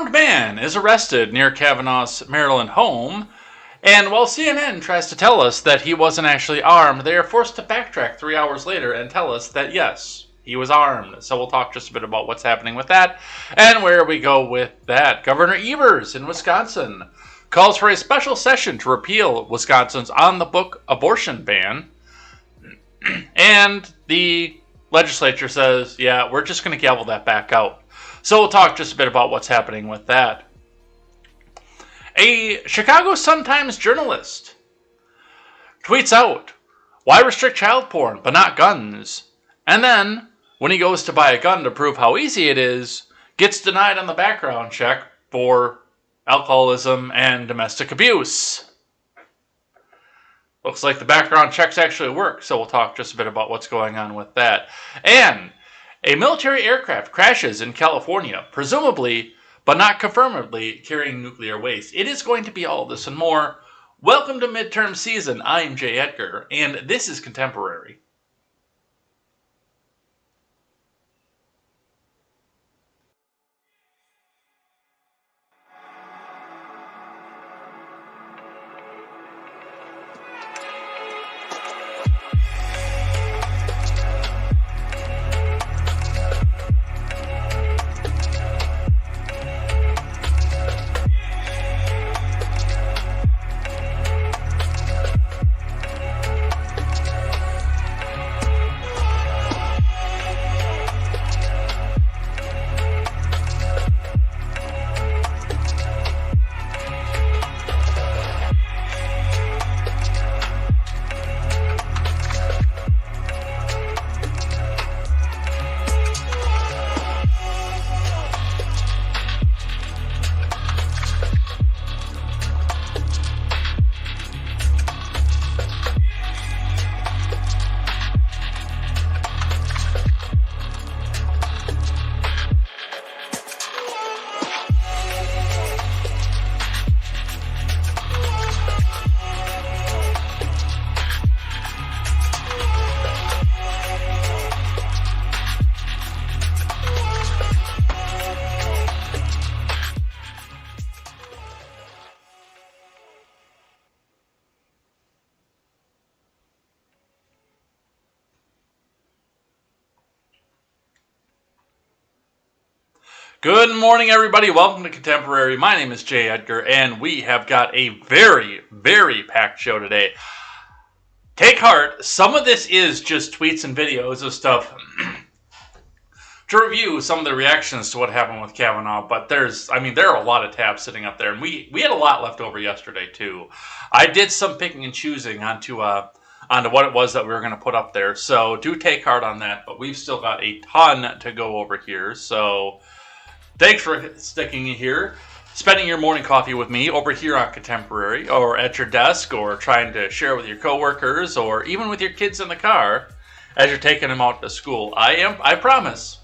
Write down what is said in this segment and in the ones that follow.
armed man is arrested near Kavanaugh's Maryland home, and while CNN tries to tell us that he wasn't actually armed, they are forced to backtrack 3 hours later and tell us that yes, he was armed. So we'll talk just a bit about what's happening with that and where we go with that. Governor Evers in Wisconsin calls for a special session to repeal Wisconsin's on-the-book abortion ban. And the legislature says, yeah, we're just going to gavel that back out. So we'll talk just a bit about what's happening with that. A Chicago Sun-Times journalist tweets out, why restrict child porn but not guns? And then, when he goes to buy a gun to prove how easy it is, gets denied on the background check for alcoholism and domestic abuse. Looks like the background checks actually work, so we'll talk just a bit about what's going on with that. And a military aircraft crashes in California, presumably, but not confirmedly, carrying nuclear waste. It is going to be all this and more. Welcome to midterm season. I am Jay Edgar, and this is Contemporary. Good morning, everybody. Welcome to Contemporary. My name is Jay Edgar, and we have got a very, very packed show today. Take heart, some of this is just tweets and videos of stuff to review some of the reactions to what happened with Kavanaugh, but there are a lot of tabs sitting up there, and we had a lot left over yesterday, too. I did some picking and choosing onto what it was that we were going to put up there, so do take heart on that, but we've still got a ton to go over here, so thanks for sticking here, spending your morning coffee with me over here on Contemporary, or at your desk, or trying to share with your coworkers, or even with your kids in the car as you're taking them out to school. I promise,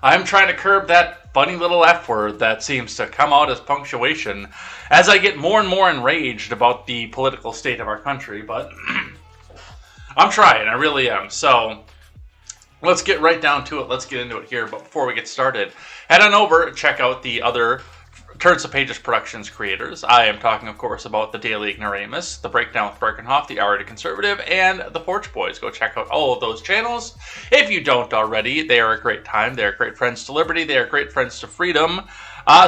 I'm trying to curb that funny little F word that seems to come out as punctuation as I get more and more enraged about the political state of our country, but I'm trying, I really am. So let's get right down to it. Let's get into it here. But before we get started, head on over and check out the other Turns of Pages Productions creators. I am talking, of course, about the Daily Ignoramus, the Breakdown with Breckenhoff, the Already Conservative, and the Porch Boys. Go check out all of those channels. If you don't already, they are a great time. They are great friends to liberty. They are great friends to freedom.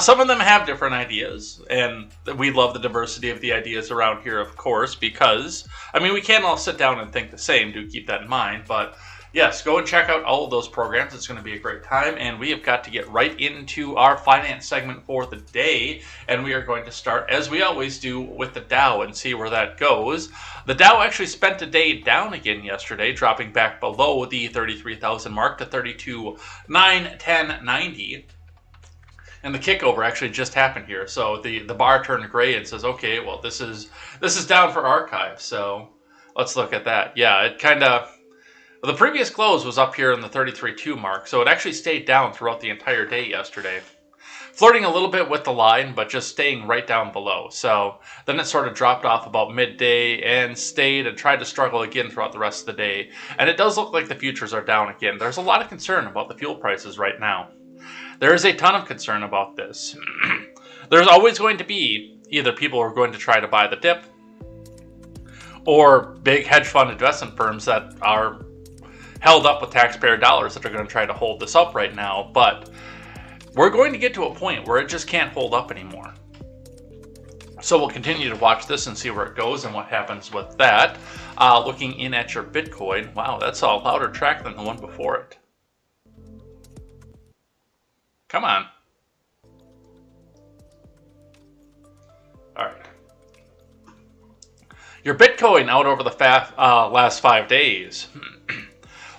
Some of them have different ideas, and we love the diversity of the ideas around here, of course, because, we can't all sit down and think the same. Do keep that in mind, but yes, go and check out all of those programs. It's going to be a great time, and we have got to get right into our finance segment for the day, and we are going to start, as we always do, with the Dow and see where that goes. The Dow actually spent a day down again yesterday, dropping back below the 33,000 mark to 32,910.90. And the kickover actually just happened here, so the bar turned gray and says, okay, well, this is down for archive, so let's look at that. Yeah, it kind of... The previous close was up here in the 33.2 mark, so it actually stayed down throughout the entire day yesterday. Flirting a little bit with the line, but just staying right down below. So then it sort of dropped off about midday and stayed and tried to struggle again throughout the rest of the day. And it does look like the futures are down again. There's a lot of concern about the fuel prices right now. There is a ton of concern about this. There's always going to be either people who are going to try to buy the dip, or big hedge fund investment firms that are held up with taxpayer dollars that are going to try to hold this up right now. But we're going to get to a point where it just can't hold up anymore. So we'll continue to watch this and see where it goes and what happens with that. Looking in at your Bitcoin, wow, that's a louder track than the one before it. Come on. All right. Your Bitcoin out over the last 5 days.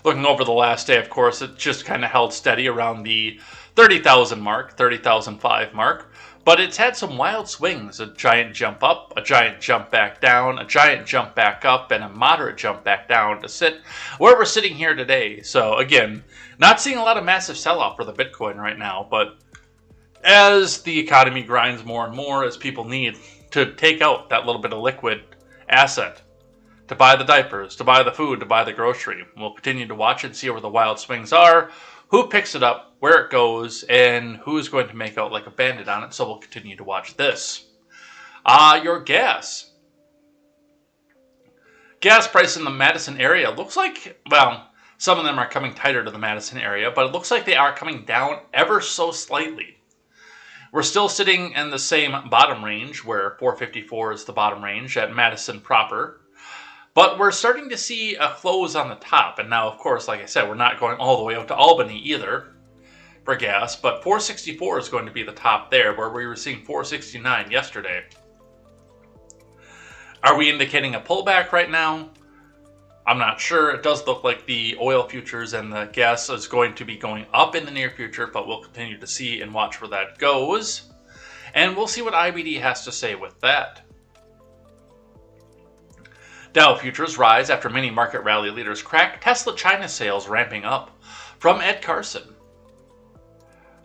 Looking over the last day, of course, it just kind of held steady around the 30,000 mark, 30,005 mark. But it's had some wild swings, a giant jump up, a giant jump back down, a giant jump back up, and a moderate jump back down to sit where we're sitting here today. So again, not seeing a lot of massive sell-off for the Bitcoin right now, but as the economy grinds more and more, as people need to take out that little bit of liquid asset to buy the diapers, to buy the food, to buy the grocery, we'll continue to watch and see where the wild swings are, who picks it up, where it goes, and who's going to make out like a bandit on it. So we'll continue to watch this. Your gas. Gas price in the Madison area looks like, well, some of them are coming tighter to the Madison area, but it looks like they are coming down ever so slightly. We're still sitting in the same bottom range, where 454 is the bottom range at Madison proper. But we're starting to see a close on the top. And now, of course, like I said, we're not going all the way out to Albany either for gas. But 464 is going to be the top there, where we were seeing 469 yesterday. Are we indicating a pullback right now? I'm not sure. It does look like the oil futures and the gas is going to be going up in the near future, but we'll continue to see and watch where that goes. And we'll see what IBD has to say with that. Dow futures rise after many market rally leaders crack. Tesla China sales ramping up. From Ed Carson.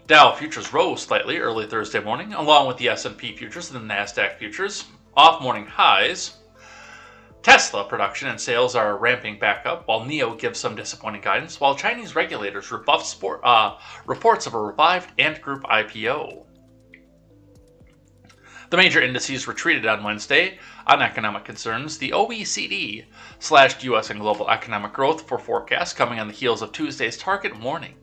Dow futures rose slightly early Thursday morning, along with the S&P futures and the NASDAQ futures, off morning highs. Tesla production and sales are ramping back up, while NIO gives some disappointing guidance, while Chinese regulators rebuff reports of a revived Ant Group IPO. The major indices retreated on Wednesday on economic concerns. The OECD slashed U.S. and global economic growth for forecasts coming on the heels of Tuesday's target warning.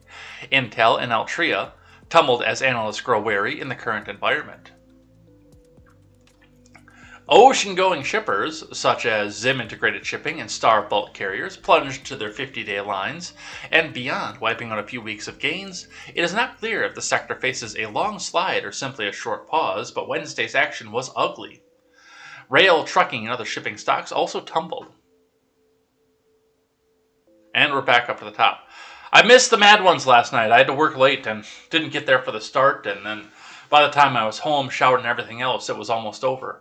Intel and Altria tumbled as analysts grow wary in the current environment. Ocean-going shippers, such as Zim Integrated Shipping and Star Bulk Carriers, plunged to their 50-day lines, and beyond wiping out a few weeks of gains, it is not clear if the sector faces a long slide or simply a short pause, but Wednesday's action was ugly. Rail, trucking, and other shipping stocks also tumbled. And we're back up to the top. I missed the Mad Ones last night. I had to work late and didn't get there for the start, and then by the time I was home, showered, and everything else, it was almost over.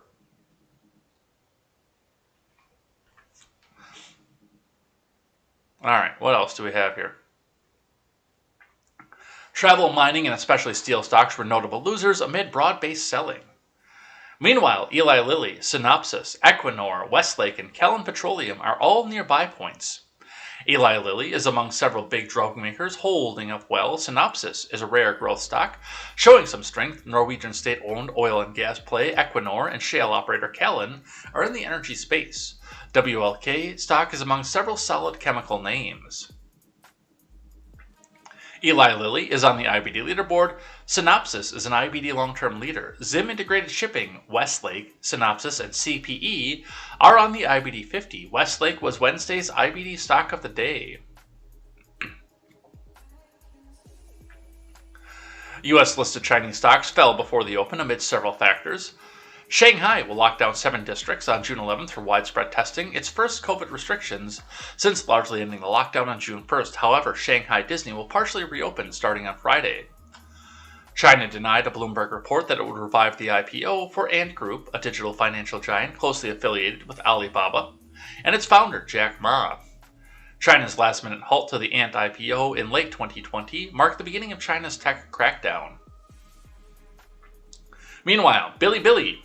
All right, what else do we have here? Travel, mining, and especially steel stocks were notable losers amid broad-based selling. Meanwhile, Eli Lilly, Synopsys, Equinor, Westlake, and Kellen Petroleum are all near buy points. Eli Lilly is among several big drug makers holding up well. Synopsys is a rare growth stock, showing some strength. Norwegian state-owned oil and gas play Equinor and shale operator Kellen are in the energy space. WLK stock is among several solid chemical names. Eli Lilly is on the IBD leaderboard. Synopsys is an IBD long-term leader. Zim Integrated Shipping, Westlake, Synopsys, and CPE are on the IBD 50. Westlake was Wednesday's IBD stock of the day. U.S.-listed Chinese stocks fell before the open amid several factors. Shanghai will lock down 7 districts on June 11th for widespread testing, its first COVID restrictions since largely ending the lockdown on June 1st. However, Shanghai Disney will partially reopen starting on Friday. China denied a Bloomberg report that it would revive the IPO for Ant Group, a digital financial giant closely affiliated with Alibaba, and its founder, Jack Ma. China's last-minute halt to the Ant IPO in late 2020 marked the beginning of China's tech crackdown. Meanwhile, Bilibili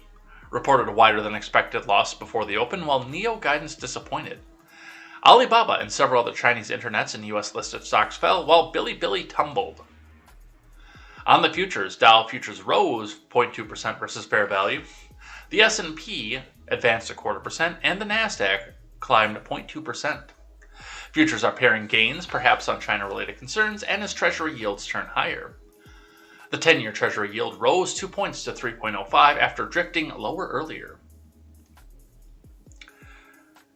reported a wider-than-expected loss before the open, while NIO guidance disappointed. Alibaba and several other Chinese internets and U.S.-listed stocks fell, while Bilibili tumbled. On the futures, Dow futures rose 0.2% versus fair value. The S&P advanced 0.25%, and the Nasdaq climbed 0.2%. Futures are pairing gains, perhaps on China-related concerns, and as Treasury yields turn higher. The 10-year Treasury yield rose 2 points to 3.05 after drifting lower earlier.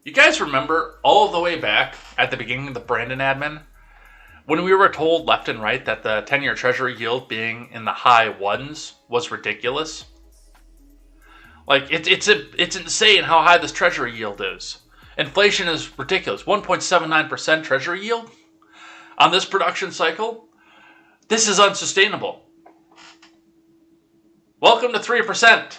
You guys remember all the way back at the beginning of the Brandon admin when we were told left and right that the 10-year Treasury yield being in the high ones was ridiculous? Like, it's insane how high this Treasury yield is. Inflation is ridiculous. 1.79% Treasury yield on this production cycle? This is unsustainable. Welcome to 3%.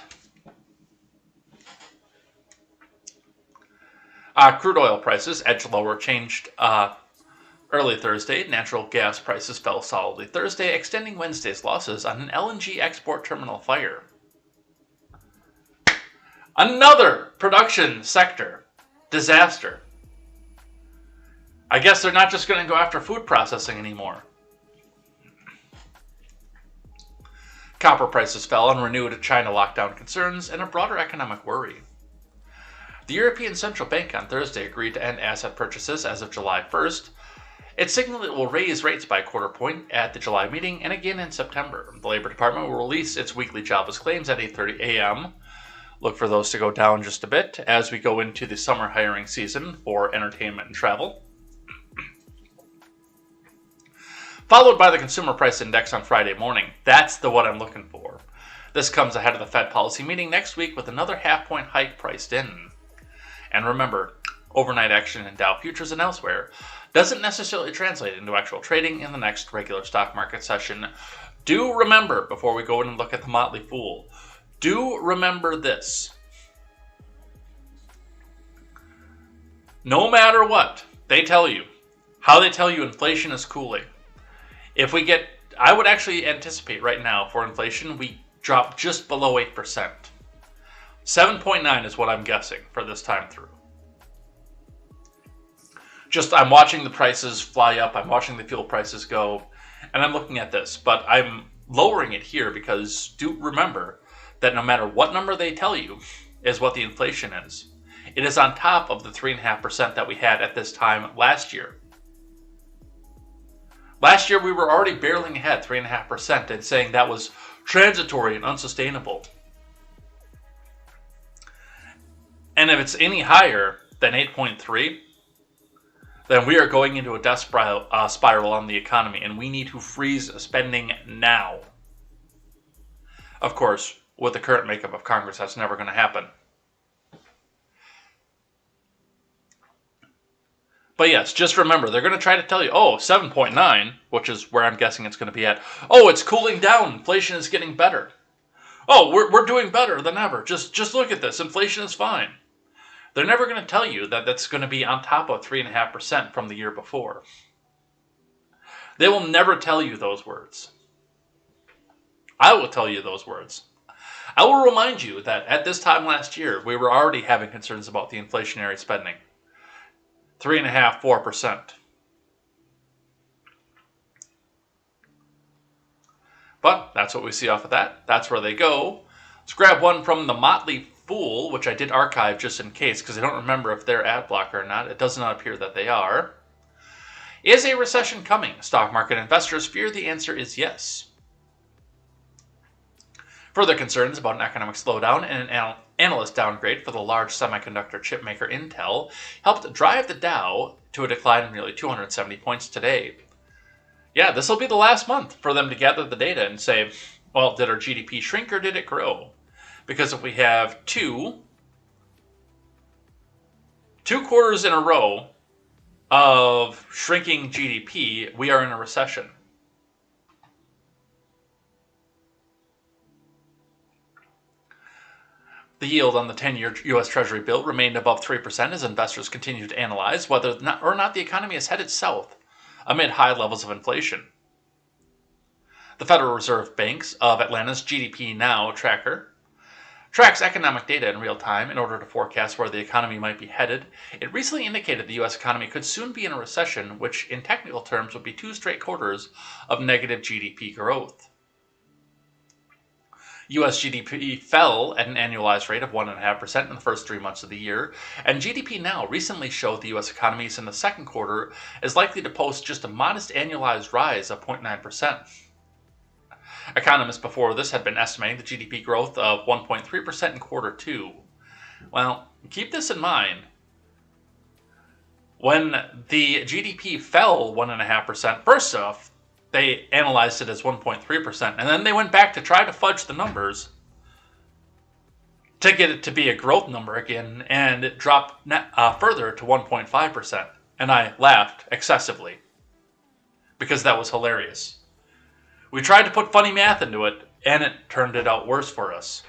Crude oil prices edged lower, changed early Thursday. Natural gas prices fell solidly Thursday, extending Wednesday's losses on an LNG export terminal fire. Another production sector disaster. I guess they're not just going to go after food processing anymore. Copper prices fell on renewed China lockdown concerns and a broader economic worry. The European Central Bank on Thursday agreed to end asset purchases as of July 1st. It signaled it will raise rates by a quarter point at the July meeting and again in September. The Labor Department will release its weekly jobless claims at 8:30 a.m. Look for those to go down just a bit as we go into the summer hiring season for entertainment and travel. Followed by the Consumer Price Index on Friday morning. That's the one I'm looking for. This comes ahead of the Fed policy meeting next week with another half-point hike priced in. And remember, overnight action in Dow futures and elsewhere doesn't necessarily translate into actual trading in the next regular stock market session. Do remember, before we go in and look at the Motley Fool, do remember this. No matter what they tell you, how they tell you inflation is cooling, I would actually anticipate right now for inflation, we drop just below 8%. 7.9 is what I'm guessing for this time through. I'm watching the prices fly up, I'm watching the fuel prices go, and I'm looking at this, but I'm lowering it here because do remember that no matter what number they tell you is what the inflation is. It is on top of the 3.5% that we had at this time last year. Last year we were already barreling ahead 3.5% and saying that was transitory and unsustainable. And if it's any higher than 8.3, then we are going into a death spiral on the economy, and we need to freeze spending now. Of course, with the current makeup of Congress, that's never going to happen. But yes, just remember, they're going to try to tell you, 7.9, which is where I'm guessing it's going to be at. Oh, it's cooling down. Inflation is getting better. Oh, we're doing better than ever. Just look at this. Inflation is fine. They're never going to tell you that that's going to be on top of 3.5% from the year before. They will never tell you those words. I will tell you those words. I will remind you that at this time last year, we were already having concerns about the inflationary spending. 3.5%, 4%. But that's what we see off of that. That's where they go. Let's grab one from the Motley Fool, which I did archive just in case because I don't remember if they're ad blocker or not. It does not appear that they are. Is a recession coming? Stock market investors fear the answer is yes. Further concerns about an economic slowdown and an analyst downgrade for the large semiconductor chip maker Intel helped drive the Dow to a decline of nearly 270 points today. Yeah, this will be the last month for them to gather the data and say, well, did our GDP shrink or did it grow? Because if we have two quarters in a row of shrinking GDP, we are in a recession. The yield on the 10-year U.S. Treasury bill remained above 3% as investors continue to analyze whether or not the economy is headed south amid high levels of inflation. The Federal Reserve Bank of Atlanta's GDP Now tracker tracks economic data in real time in order to forecast where the economy might be headed. It recently indicated the U.S. economy could soon be in a recession, which in technical terms would be 2 straight quarters of negative GDP growth. U.S. GDP fell at an annualized rate of 1.5% in the first 3 months of the year, and GDP Now recently showed the U.S. economies in the second quarter is likely to post just a modest annualized rise of 0.9%. Economists before this had been estimating the GDP growth of 1.3% in quarter two. Well, keep this in mind. When the GDP fell 1.5%, first off, they analyzed it as 1.3%, and then they went back to try to fudge the numbers to get it to be a growth number again, and it dropped further to 1.5%. And I laughed excessively because that was hilarious. We tried to put funny math into it, and it turned it out worse for us.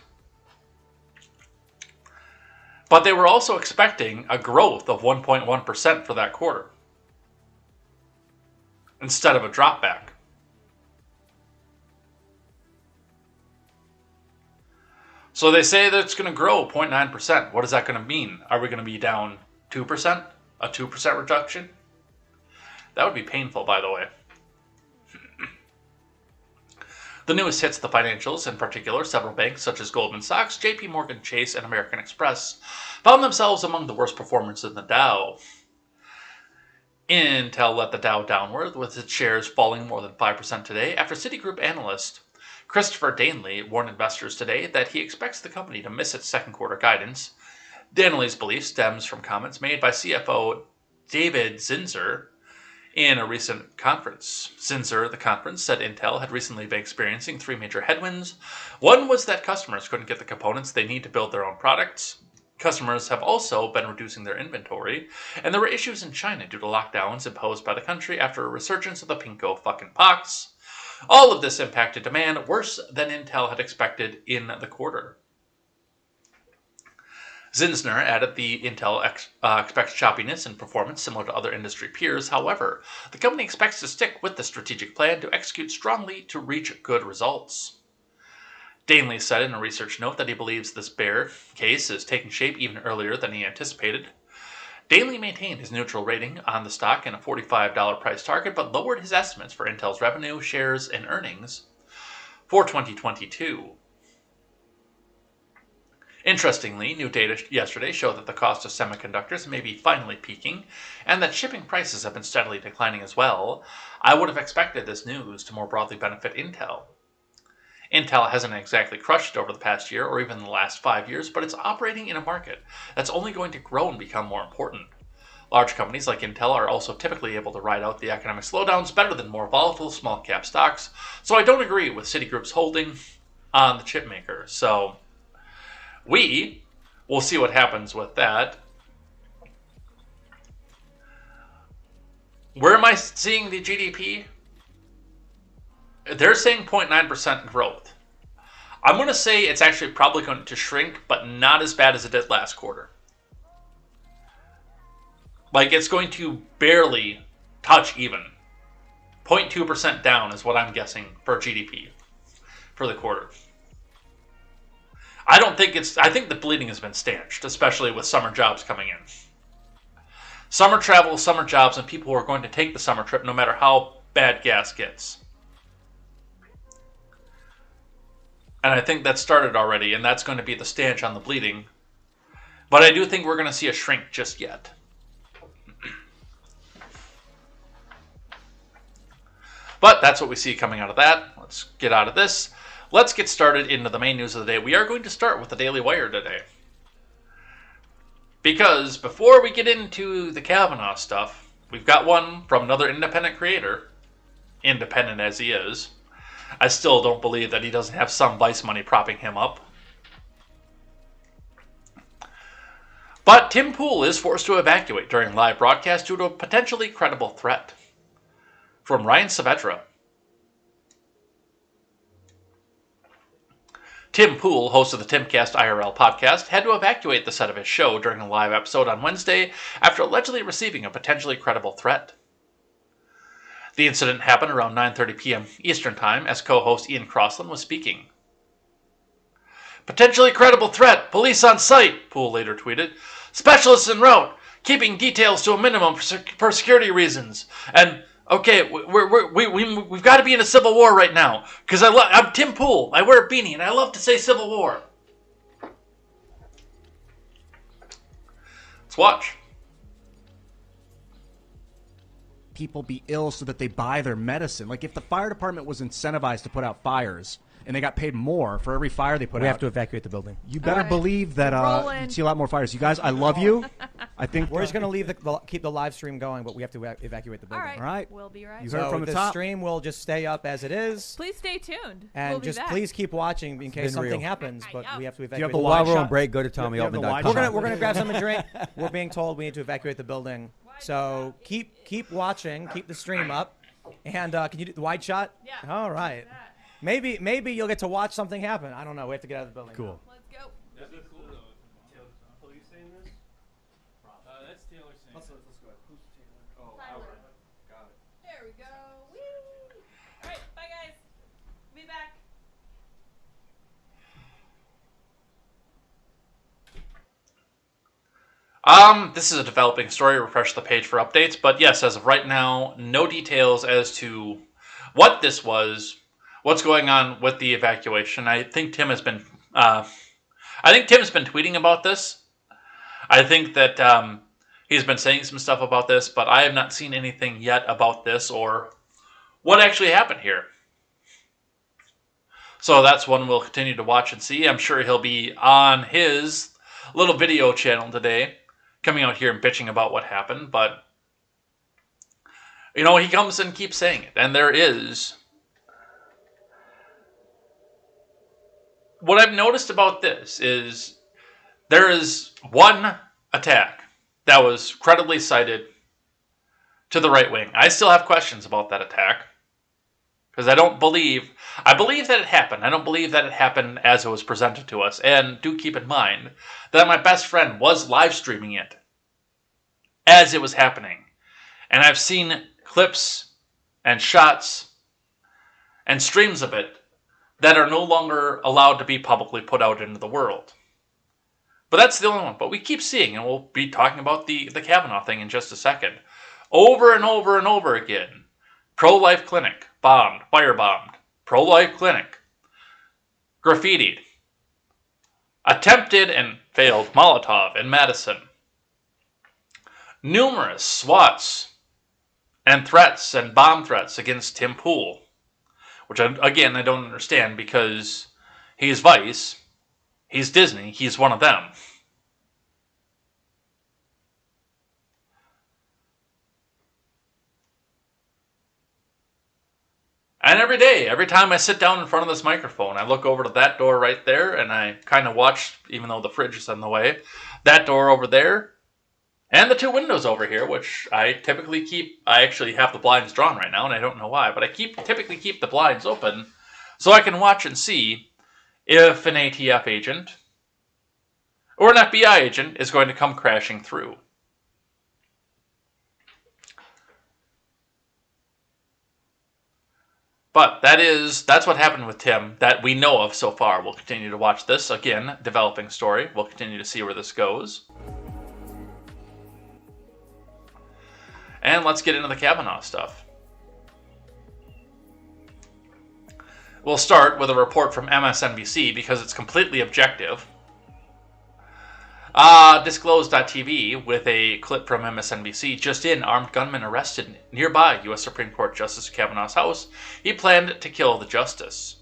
But they were also expecting a growth of 1.1% for that quarter instead of a drop back. So they say that it's going to grow 0.9%. What is that going to mean? Are we going to be down 2%? A 2% reduction? That would be painful, by the way. The newest hits the financials. In particular, several banks such as Goldman Sachs, JP Morgan Chase, and American Express found themselves among the worst performers in the Dow. Intel led the Dow downward, with its shares falling more than 5% today after Citigroup analyst Christopher Danley warned investors today that he expects the company to miss its second quarter guidance. Danley's belief stems from comments made by CFO David Zinsser in a recent conference. Zinsser, the conference, said Intel had recently been experiencing three major headwinds. One was that customers couldn't get the components they need to build their own products. Customers have also been reducing their inventory, and there were issues in China due to lockdowns imposed by the country after a resurgence of the pinko fucking pox. All of this impacted demand worse than Intel had expected in the quarter. Zinsner added the Intel expects choppiness in performance similar to other industry peers. However, the company expects to stick with the strategic plan to execute strongly to reach good results. Danley said in a research note that he believes this bear case is taking shape even earlier than he anticipated. Danley maintained his neutral rating on the stock and a $45 price target, but lowered his estimates for Intel's revenue, shares, and earnings for 2022. Interestingly, new data yesterday showed that the cost of semiconductors may be finally peaking, and that shipping prices have been steadily declining as well. I would have expected this news to more broadly benefit Intel. Intel hasn't exactly crushed it over the past year or even the last 5 years, but it's operating in a market that's only going to grow and become more important. Large companies like Intel are also typically able to ride out the economic slowdowns better than more volatile small cap stocks, so I don't agree with Citigroup's holding on the chip maker. So we will see what happens with that. Where am I seeing the GDP? They're saying 0.9% growth. I'm going to say it's actually probably going to shrink, but not as bad as it did last quarter. Like, it's going to barely touch even. 0.2% down is what I'm guessing for GDP for the quarter. I think the bleeding has been stanched, especially with summer jobs coming in. Summer travel, summer jobs, and people who are going to take the summer trip no matter how bad gas gets. And I think that started already, and that's going to be the stanch on the bleeding. But I do think we're going to see a shrink just yet. But that's what we see coming out of that. Let's get out of this. Let's get started into the main news of the day. We are going to start with the Daily Wire today. Because before we get into the Kavanaugh stuff, we've got one from another independent creator, independent as he is. I still don't believe that he doesn't have some Vice money propping him up. But Tim Pool is forced to evacuate during live broadcast due to a potentially credible threat. From Ryan Saavedra. Tim Pool, host of the Timcast IRL podcast, had to evacuate the set of his show during a live episode on Wednesday after allegedly receiving a potentially credible threat. The incident happened around 9:30 p.m. Eastern Time as co-host Ian Crossland was speaking. "Potentially credible threat. Police on site," Poole later tweeted. "Specialists en route, keeping details to a minimum for security reasons. And Okay, we've got to be in a civil war right now. Because I'm Tim Pool. I wear a beanie, and I love to say civil war. Let's watch. People be ill so that they buy their medicine. Like, if the fire department was incentivized to put out fires and they got paid more for every fire they put out, we have to evacuate the building. You better believe that you'd see a lot more fires. You guys, I love you. I think we're just going to keep the live stream going, but we have to evacuate the building. All right. We'll be right. You heard from the top. The stream will just stay up as it is. Please stay tuned. And just please keep watching in case something happens. But we have to evacuate. the while we're on break, go to TommyAltman.com. We're gonna grab something to drink. We're being told we need to evacuate the building. So keep watching, keep the stream up, and can you do the wide shot? Yeah. All right. Maybe you'll get to watch something happen. I don't know. We have to get out of the building. Cool. Let's go. That's cool though. Police saying this? That's Taylor saying. Let's go. Who's Taylor? Oh, Tyler. Got it. There we go. Woo! All right, bye guys. Be back. This is a developing story. Refresh the page for updates. But yes, as of right now, no details as to what this was, what's going on with the evacuation. I think Tim has been tweeting about this. I think that he's been saying some stuff about this, but I have not seen anything yet about this or what actually happened here. So that's one we'll continue to watch and see. I'm sure he'll be on his little video channel today, coming out here and bitching about what happened, but you know, he comes and keeps saying it. And there is, what I've noticed about this is there is one attack that was credibly cited to the right wing. I still have questions about that attack because I believe that it happened. I don't believe that it happened as it was presented to us. And do keep in mind that my best friend was live streaming it as it was happening. And I've seen clips and shots and streams of it that are no longer allowed to be publicly put out into the world. But that's the only one. But we keep seeing, and we'll be talking about the Kavanaugh thing in just a second. Over and over and over again. Pro-life clinic, bombed, firebombed. Pro-life clinic, graffitied. Attempted and failed Molotov in Madison. Numerous swats and threats and bomb threats against Tim Pool. Which, again, I don't understand because he's Vice, he's Disney, he's one of them. And every day, every time I sit down in front of this microphone, I look over to that door right there, and I kind of watch, even though the fridge is in the way, that door over there, and the two windows over here, which I typically keep. I actually have the blinds drawn right now, and I don't know why, but I typically keep the blinds open so I can watch and see if an ATF agent or an FBI agent is going to come crashing through. But that's what happened with Tim that we know of so far. We'll continue to watch this. Again, developing story. We'll continue to see where this goes. And let's get into the Kavanaugh stuff. We'll start with a report from MSNBC because it's completely objective. Disclosed.tv with a clip from MSNBC. Just in, armed gunman arrested nearby U.S. Supreme Court Justice Kavanaugh's house. He planned to kill the justice.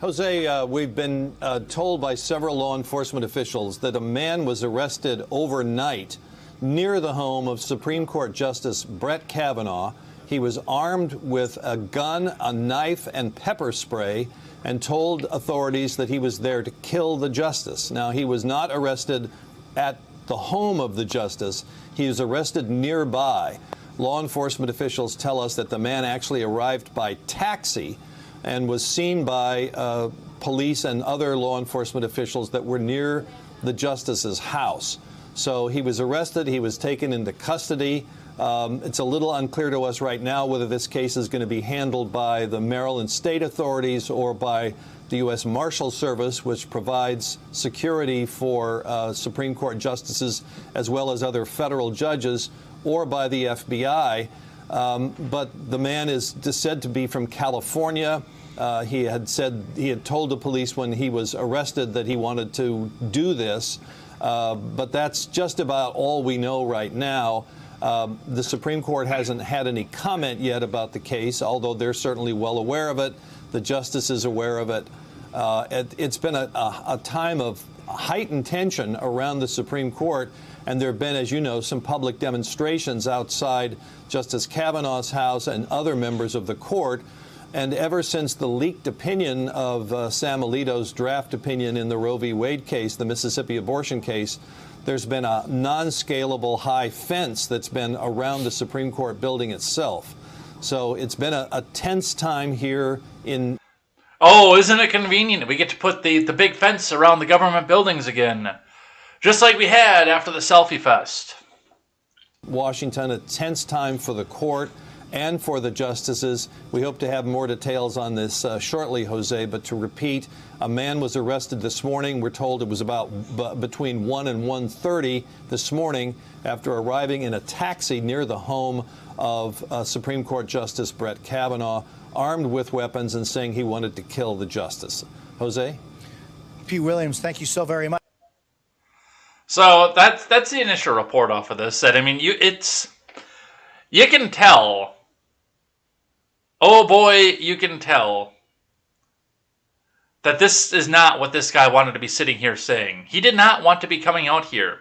Jose, we've been told by several law enforcement officials that a man was arrested overnight near the home of Supreme Court Justice Brett Kavanaugh. He was armed with a gun, a knife, and pepper spray, and told authorities that he was there to kill the justice. Now, he was not arrested at the home of the justice. He was arrested nearby. Law enforcement officials tell us that the man actually arrived by taxi and was seen by police and other law enforcement officials that were near the justice's house. So he was arrested. He was taken into custody. It's a little unclear to us right now whether this case is going to be handled by the Maryland state authorities or by the U.S. Marshal Service, which provides security for Supreme Court justices as well as other federal judges, or by the FBI. But the man is said to be from California. He had told the police when he was arrested that he wanted to do this. But that's just about all we know right now. The Supreme Court hasn't had any comment yet about the case, although they're certainly well aware of it. The justice is aware of it. It's been a time of heightened tension around the Supreme Court, and there have been, as you know, some public demonstrations outside Justice Kavanaugh's house and other members of the court. And ever since the leaked opinion of Sam Alito's draft opinion in the Roe v. Wade case, the Mississippi abortion case, there's been a non-scalable high fence that's been around the Supreme Court building itself. So it's been a tense time here in... Oh, isn't it convenient? We get to put the big fence around the government buildings again. Just like we had after the Selfie Fest. Washington, a tense time for the court and for the justices. We hope to have more details on this shortly, Jose. But to repeat, a man was arrested this morning. We're told it was about between 1 and 1:30 this morning after arriving in a taxi near the home of Supreme Court Justice Brett Kavanaugh, armed with weapons and saying he wanted to kill the justice. Jose? P. Williams, thank you so very much. So that's the initial report off of this. That, I mean, you can tell. Oh boy, you can tell that this is not what this guy wanted to be sitting here saying. He did not want to be coming out here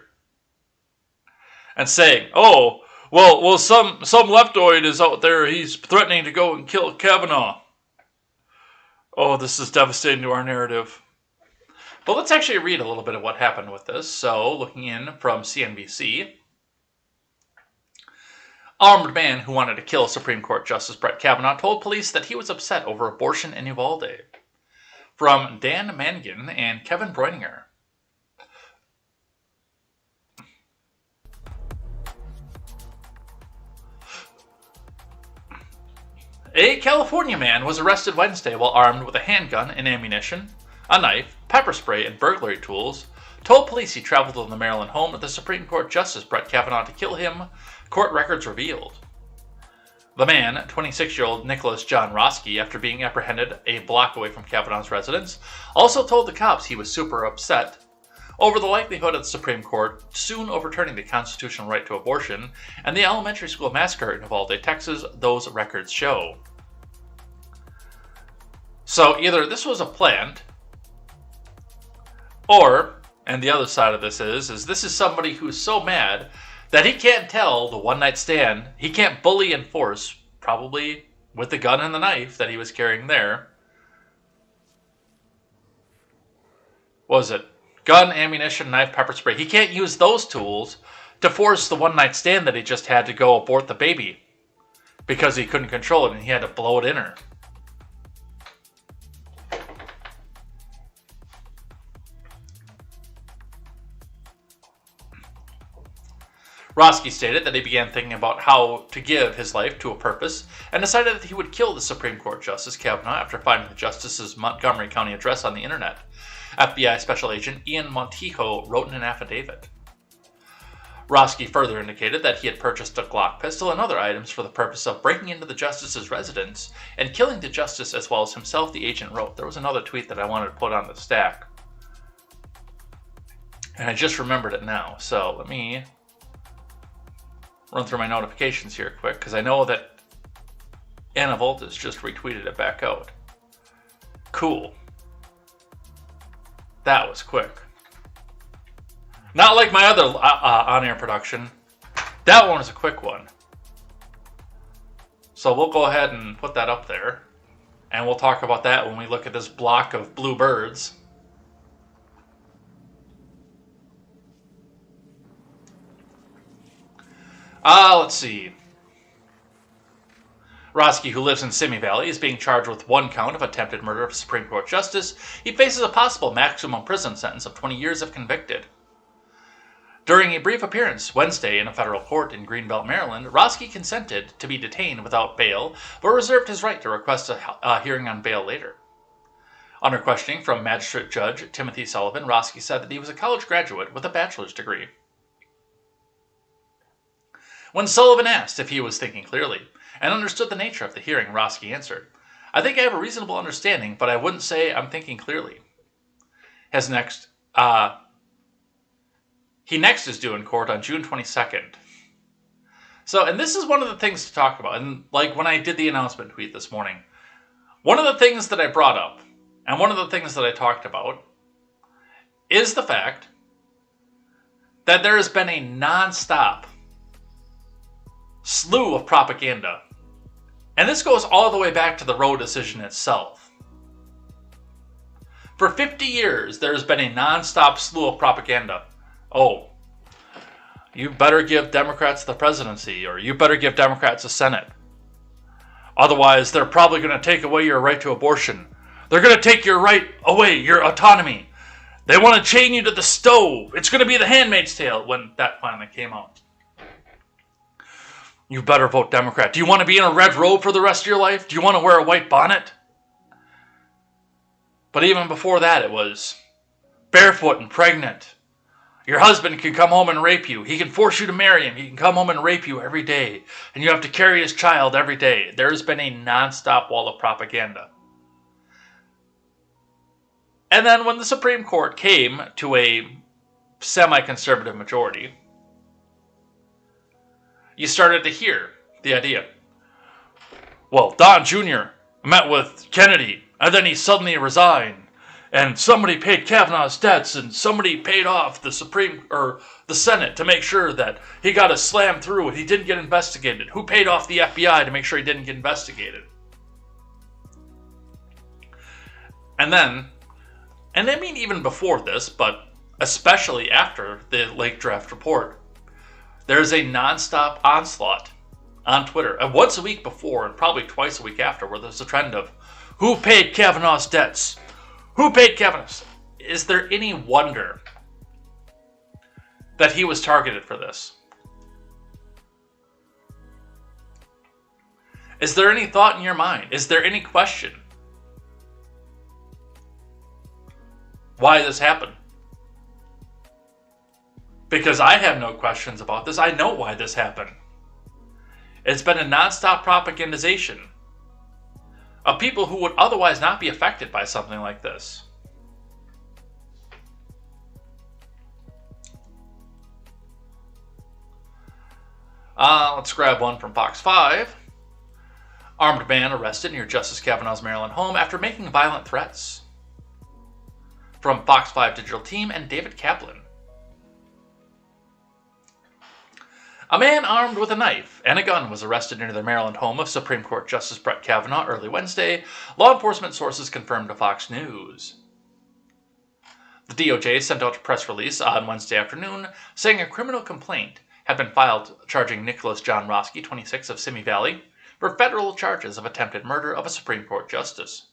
and saying, "Oh, well, some leftoid is out there. He's threatening to go and kill Kavanaugh." Oh, this is devastating to our narrative. But let's actually read a little bit of what happened with this. So, looking in from CNBC. Armed man who wanted to kill Supreme Court Justice Brett Kavanaugh told police that he was upset over abortion in Uvalde. From Dan Mangan and Kevin Breininger. A California man was arrested Wednesday while armed with a handgun and ammunition, a knife, pepper spray, and burglary tools, told police he traveled to the Maryland home of the Supreme Court Justice Brett Kavanaugh to kill him, court records revealed. The man, 26-year-old Nicholas John Roski, after being apprehended a block away from Kavanaugh's residence, also told the cops he was super upset over the likelihood of the Supreme Court soon overturning the constitutional right to abortion and the elementary school massacre in Uvalde, Texas, those records show. So either this was a plant, or, and the other side of this is this is somebody who's so mad that he can't tell the one-night stand, he can't bully and force, probably with the gun and the knife that he was carrying there. What was it? Gun, ammunition, knife, pepper spray. He can't use those tools to force the one-night stand that he just had to go abort the baby because he couldn't control it and he had to blow it in her. Roski stated that he began thinking about how to give his life to a purpose and decided that he would kill the Supreme Court Justice Kavanaugh after finding the justice's Montgomery County address on the internet. FBI Special Agent Ian Montijo wrote in an affidavit. Roski further indicated that he had purchased a Glock pistol and other items for the purpose of breaking into the justice's residence and killing the justice as well as himself, the agent wrote. There was another tweet that I wanted to put on the stack, and I just remembered it now, so let me run through my notifications here quick, because I know that Anna Voltas just retweeted it back out. Cool. That was quick. Not like my other on-air production. That one is a quick one. So we'll go ahead and put that up there. And we'll talk about that when we look at this block of blue birds. Let's see. Roski, who lives in Simi Valley, is being charged with one count of attempted murder of a Supreme Court justice. He faces a possible maximum prison sentence of 20 years if convicted. During a brief appearance Wednesday in a federal court in Greenbelt, Maryland, Roski consented to be detained without bail, but reserved his right to request a hearing on bail later. Under questioning from Magistrate Judge Timothy Sullivan, Roski said that he was a college graduate with a bachelor's degree. When Sullivan asked if he was thinking clearly, and understood the nature of the hearing, Roski answered, I think I have a reasonable understanding, but I wouldn't say I'm thinking clearly. He next is due in court on June 22nd. So, and this is one of the things to talk about. And like when I did the announcement tweet this morning, one of the things that I brought up, and one of the things that I talked about, is the fact that there has been a non-stop slew of propaganda. And this goes all the way back to the Roe decision itself. For 50 years, there's been a non-stop slew of propaganda. Oh, you better give Democrats the presidency, or you better give Democrats the Senate. Otherwise, they're probably going to take away your right to abortion. They're going to take your right away, your autonomy. They want to chain you to the stove. It's going to be the Handmaid's Tale when that finally came out. You better vote Democrat. Do you want to be in a red robe for the rest of your life? Do you want to wear a white bonnet? But even before that, it was barefoot and pregnant. Your husband can come home and rape you. He can force you to marry him. He can come home and rape you every day. And you have to carry his child every day. There's been a nonstop wall of propaganda. And then when the Supreme Court came to a semi-conservative majority, you started to hear the idea. Well, Don Jr. met with Kennedy, and then he suddenly resigned. And somebody paid Kavanaugh's debts, and somebody paid off the Senate to make sure that he got a slam through and he didn't get investigated. Who paid off the FBI to make sure he didn't get investigated? And I mean even before this, but especially after the Lake Draft report, there's a nonstop onslaught on Twitter. And once a week before, and probably twice a week after, where there's a trend of, who paid Kavanaugh's debts? Who paid Kavanaugh's? Is there any wonder that he was targeted for this? Is there any thought in your mind? Is there any question why this happened? Because I have no questions about this. I know why this happened. It's been a nonstop propagandization of people who would otherwise not be affected by something like this. Let's grab one from Fox 5. Armed man arrested near Justice Kavanaugh's Maryland home after making violent threats. From Fox 5 Digital Team and David Kaplan. A man armed with a knife and a gun was arrested near the Maryland home of Supreme Court Justice Brett Kavanaugh early Wednesday, law enforcement sources confirmed to Fox News. The DOJ sent out a press release on Wednesday afternoon saying a criminal complaint had been filed charging Nicholas John Roski, 26, of Simi Valley, for federal charges of attempted murder of a Supreme Court justice.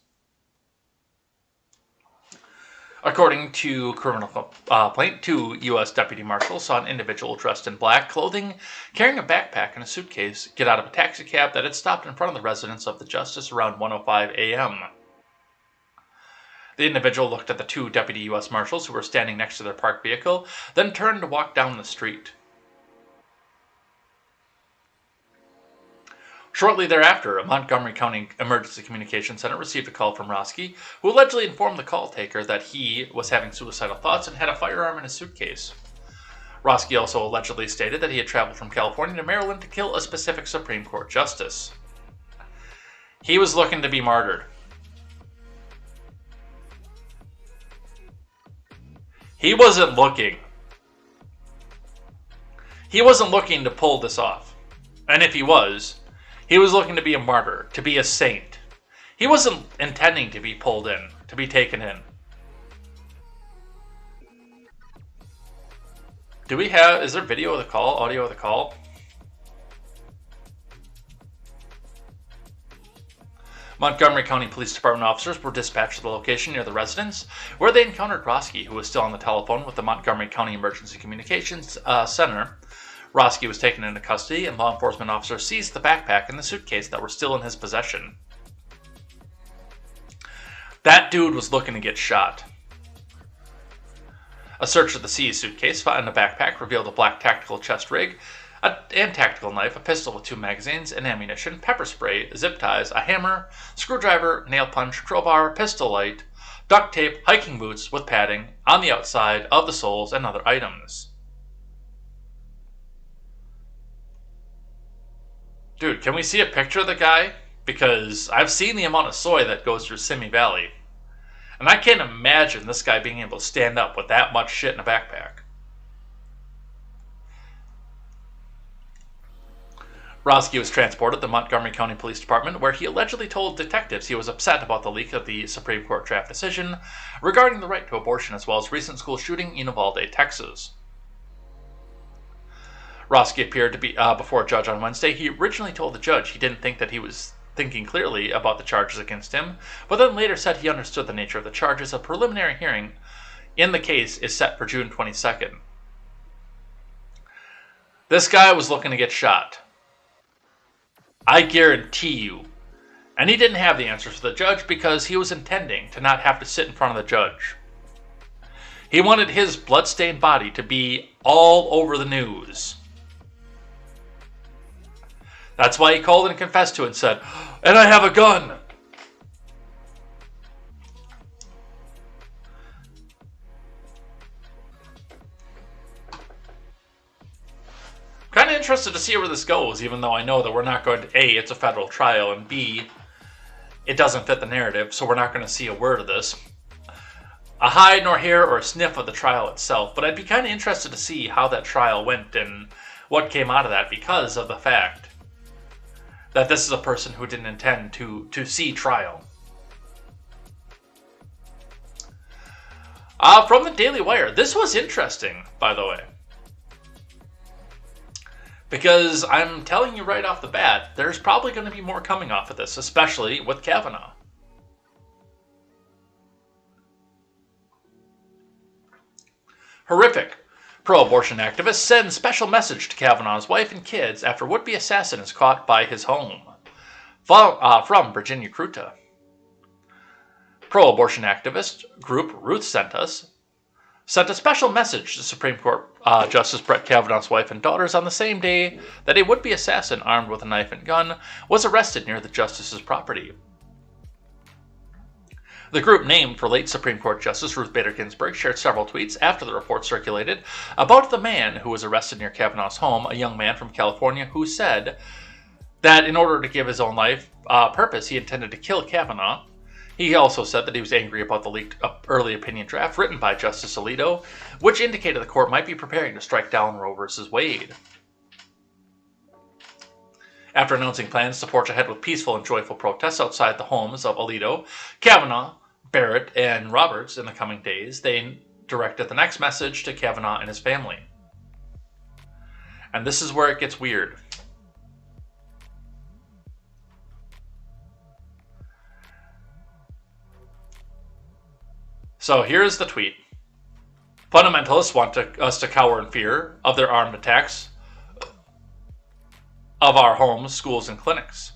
According to criminal complaint, two U.S. deputy marshals saw an individual dressed in black clothing, carrying a backpack and a suitcase, get out of a taxi cab that had stopped in front of the residence of the justice around 1:05 a.m. The individual looked at the two deputy U.S. marshals who were standing next to their parked vehicle, then turned to walk down the street. Shortly thereafter, a Montgomery County Emergency Communications Center received a call from Roski, who allegedly informed the call taker that he was having suicidal thoughts and had a firearm in his suitcase. Roski also allegedly stated that he had traveled from California to Maryland to kill a specific Supreme Court justice. He was looking to be martyred. He wasn't looking to pull this off. And if he was looking to be a martyr, to be a saint. He wasn't intending to be pulled in, to be taken in. Is there video of the call, audio of the call? Montgomery County Police Department officers were dispatched to the location near the residence, where they encountered Roski, who was still on the telephone with the Montgomery County Emergency Communications Center. Roski was taken into custody, and law enforcement officers seized the backpack and the suitcase that were still in his possession. That dude was looking to get shot. A search of the seized suitcase and the backpack revealed a black tactical chest rig, and tactical knife, a pistol with 2 magazines and ammunition, pepper spray, zip ties, a hammer, screwdriver, nail punch, crowbar, pistol light, duct tape, hiking boots with padding on the outside of the soles, and other items. Dude, can we see a picture of the guy? Because I've seen the amount of soy that goes through Simi Valley. And I can't imagine this guy being able to stand up with that much shit in a backpack. Roski was transported to the Montgomery County Police Department, where he allegedly told detectives he was upset about the leak of the Supreme Court draft decision regarding the right to abortion, as well as recent school shooting in Uvalde, Texas. Roski appeared to be before a judge on Wednesday. He originally told the judge he didn't think that he was thinking clearly about the charges against him, but then later said he understood the nature of the charges. A preliminary hearing in the case is set for June 22nd. This guy was looking to get shot. I guarantee you. And he didn't have the answers for the judge because he was intending to not have to sit in front of the judge. He wanted his bloodstained body to be all over the news. That's why he called and confessed to it and said, "And I have a gun." Kind of interested to see where this goes, even though I know that we're not going to, A, it's a federal trial, and B, it doesn't fit the narrative, so we're not going to see a word of this. A hide nor hair or a sniff of the trial itself, but I'd be kind of interested to see how that trial went and what came out of that, because of the fact that this is a person who didn't intend to see trial. From the Daily Wire, this was interesting, by the way. Because I'm telling you right off the bat, there's probably going to be more coming off of this, especially with Kavanaugh. Horrific. Pro-abortion activists send special message to Kavanaugh's wife and kids after would-be assassin is caught by his home. From Virginia Kruta. Pro-abortion activist group Ruth sent a special message to Supreme Court Justice Brett Kavanaugh's wife and daughters on the same day that a would-be assassin armed with a knife and gun was arrested near the justice's property. The group, named for late Supreme Court Justice Ruth Bader Ginsburg, shared several tweets after the report circulated about the man who was arrested near Kavanaugh's home, a young man from California who said that in order to give his own life purpose, he intended to kill Kavanaugh. He also said that he was angry about the leaked early opinion draft written by Justice Alito, which indicated the court might be preparing to strike down Roe v. Wade. After announcing plans to forge ahead with peaceful and joyful protests outside the homes of Alito, Kavanaugh, Barrett, and Roberts in the coming days, they directed the next message to Kavanaugh and his family. And this is where it gets weird. So here's the tweet. Fundamentalists want us to cower in fear of their armed attacks of our homes, schools, and clinics.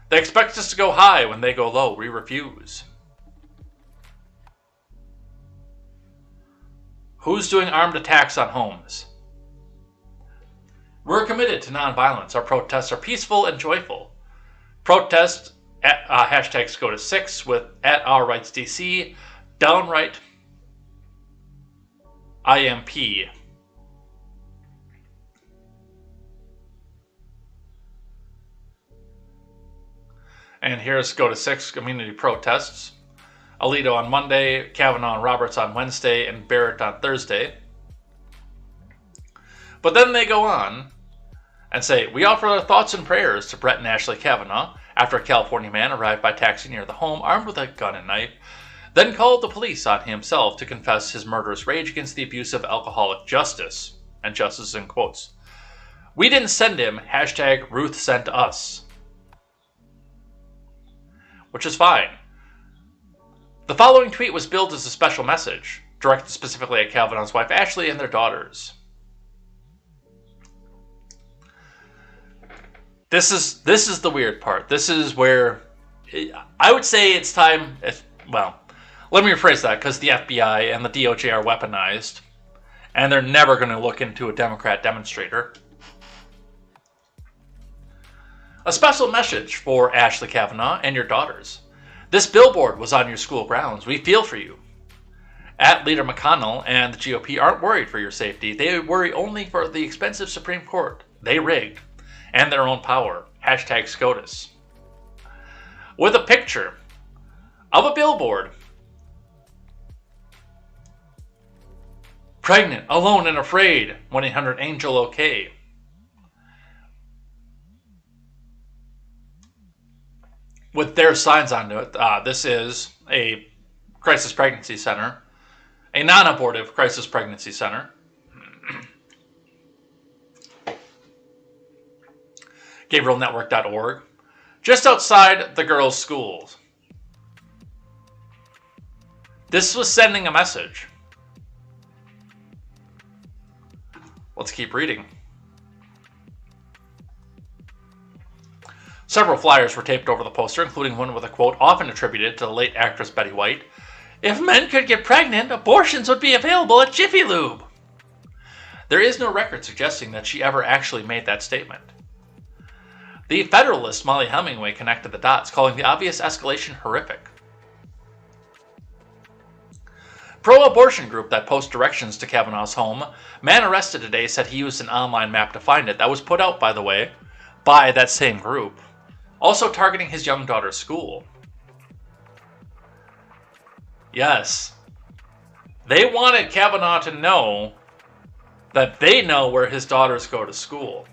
They expect us to go high when they go low. We refuse. Who's doing armed attacks on homes? We're committed to nonviolence. Our protests are peaceful and joyful. Protest hashtags go to 6 with @OurRightsDC, downright IMP. And here's go to 6 community protests. Alito on Monday, Kavanaugh and Roberts on Wednesday, and Barrett on Thursday. But then they go on and say, we offer our thoughts and prayers to Brett and Ashley Kavanaugh after a California man arrived by taxi near the home armed with a gun and knife, then called the police on himself to confess his murderous rage against the abusive alcoholic Justice, and Justice in quotes. We didn't send him, hashtag Ruth sent us. Which is fine. The following tweet was billed as a special message, directed specifically at Kavanaugh's wife Ashley and their daughters. This is the weird part. This is where I would say it's time. Well, let me rephrase that, because the FBI and the DOJ are weaponized, and they're never going to look into a Democrat demonstrator. A special message for Ashley Kavanaugh and your daughters. This billboard was on your school grounds. We feel for you. At Leader McConnell and the GOP aren't worried for your safety. They worry only for the expensive Supreme Court they rigged and their own power. Hashtag SCOTUS. With a picture of a billboard. Pregnant, alone, and afraid. 1-800-ANGEL-OK. With their signs onto it. This is a crisis pregnancy center. A non-abortive crisis pregnancy center. GabrielNetwork.org. Just outside the girls' schools. This was sending a message. Let's keep reading. Several flyers were taped over the poster, including one with a quote often attributed to the late actress Betty White. If men could get pregnant, abortions would be available at Jiffy Lube. There is no record suggesting that she ever actually made that statement. The Federalist Molly Hemingway connected the dots, calling the obvious escalation horrific. Pro-abortion group that posts directions to Kavanaugh's home. Man arrested today said he used an online map to find it. That was put out, by the way, by that same group. Also targeting his young daughter's school. Yes. They wanted Kavanaugh to know that they know where his daughters go to school.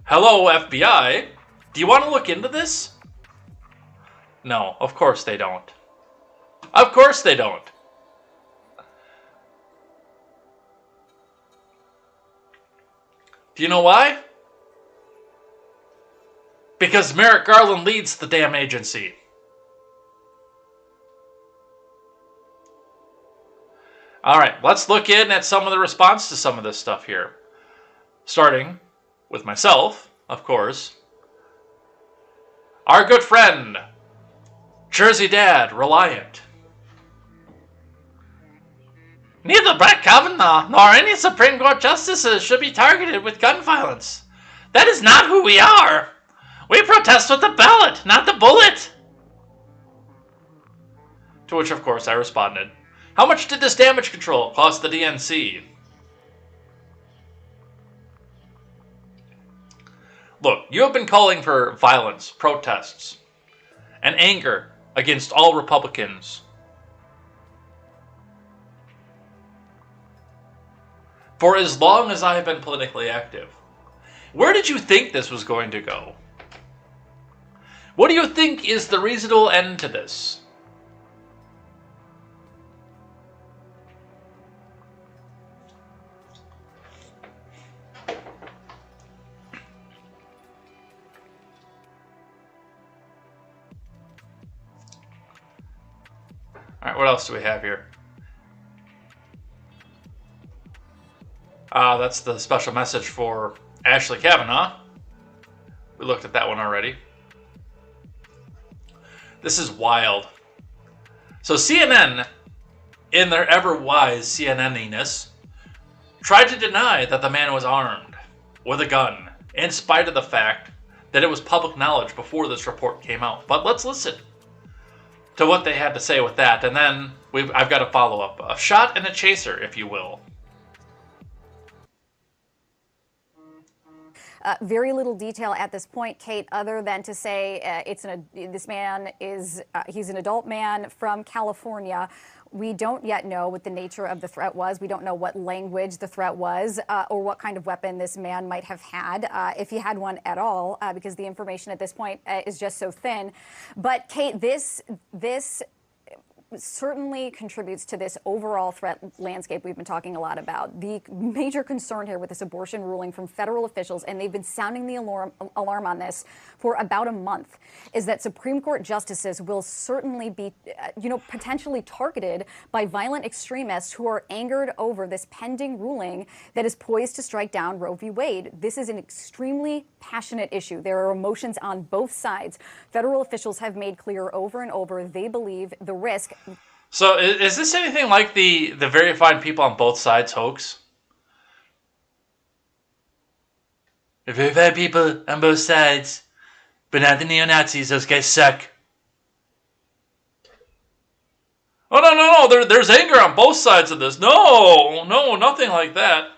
Hello, FBI. Do you want to look into this? No, of course they don't. Of course they don't. Do you know why? Because Merrick Garland leads the damn agency. All right, let's look in at some of the response to some of this stuff here. Starting with myself, of course. Our good friend, Jersey Dad, Reliant. Neither Brett Kavanaugh nor any Supreme Court justices should be targeted with gun violence. That is not who we are. We protest with the ballot, not the bullet. To which, of course, I responded, how much did this damage control cost the DNC? Look, you have been calling for violence, protests, and anger against all Republicans for as long as I have been politically active. Where did you think this was going to go? What do you think is the reasonable end to this? All right, what else do we have here? That's the special message for Ashley Kavanaugh. We looked at that one already. This is wild. So CNN, in their ever-wise CNN-iness, tried to deny that the man was armed with a gun, in spite of the fact that it was public knowledge before this report came out. But let's listen to what they had to say with that, and then I've got a follow-up. A shot and a chaser, if you will. Very little detail at this point, Kate, other than to say this man is he's an adult man from California. We don't yet know what the nature of the threat was. We don't know what language the threat was or what kind of weapon this man might have had, if he had one at all, because the information at this point is just so thin. But Kate, this certainly contributes to this overall threat landscape we've been talking a lot about. The major concern here with this abortion ruling from federal officials, and they've been sounding the alarm on this for about a month, is that Supreme Court justices will certainly be, potentially targeted by violent extremists who are angered over this pending ruling that is poised to strike down Roe v. Wade. This is an extremely passionate issue. There are emotions on both sides. Federal officials have made clear over and over they believe the risk. So is this anything like the very fine people on both sides hoax? We're very bad people on both sides, but not the neo-Nazis. Those guys suck. Oh, no. There's anger on both sides of this. No, nothing like that.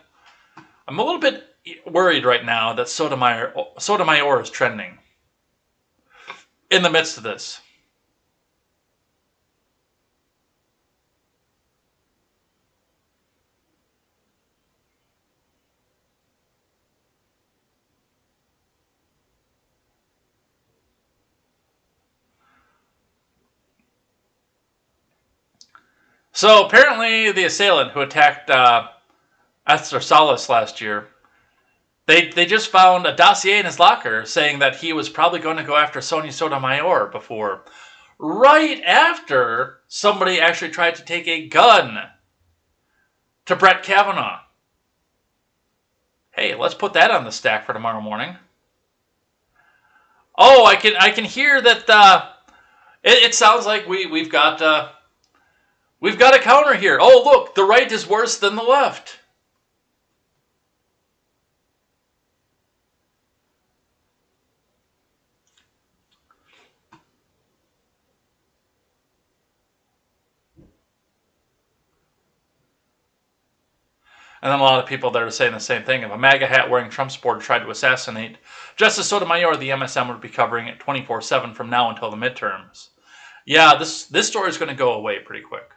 I'm a little bit worried right now that Sotomayor is trending in the midst of this. So apparently the assailant who attacked Esther Salas last year, they just found a dossier in his locker saying that he was probably going to go after Sonia Sotomayor before, right after somebody actually tried to take a gun to Brett Kavanaugh. Hey, let's put that on the stack for tomorrow morning. Oh, I can hear that. It sounds like we've got a counter here. Oh, look, the right is worse than the left. And then a lot of people that are saying the same thing. If a MAGA hat wearing Trump supporter tried to assassinate Justice Sotomayor, the MSM would be covering it 24/7 from now until the midterms. Yeah, this story is going to go away pretty quick.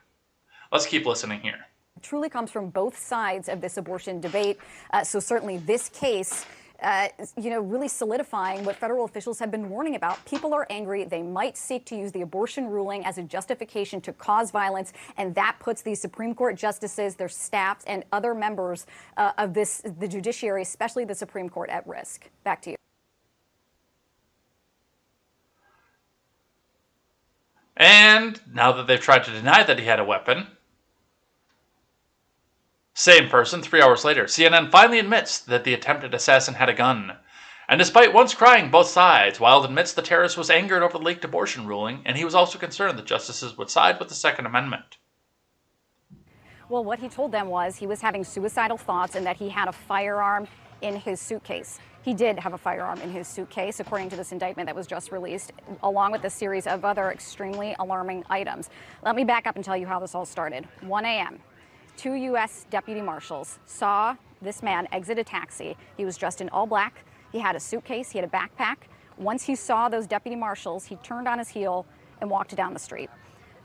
Let's keep listening here. It truly comes from both sides of this abortion debate. So certainly this case, really solidifying what federal officials have been warning about. People are angry. They might seek to use the abortion ruling as a justification to cause violence, and that puts these Supreme Court justices, their staffs, and other members of the judiciary, especially the Supreme Court, at risk. Back to you. And now that they've tried to deny that he had a weapon, same person, 3 hours later, CNN finally admits that the attempted assassin had a gun. And despite once crying both sides, Wild admits the terrorist was angered over the leaked abortion ruling, and he was also concerned that justices would side with the Second Amendment. Well, what he told them was he was having suicidal thoughts and that he had a firearm in his suitcase. He did have a firearm in his suitcase, according to this indictment that was just released, along with a series of other extremely alarming items. Let me back up and tell you how this all started. 1 a.m. 2 U.S. deputy marshals saw this man exit a taxi. He was dressed in all black. He had a suitcase. He had a backpack. Once he saw those deputy marshals, he turned on his heel and walked down the street.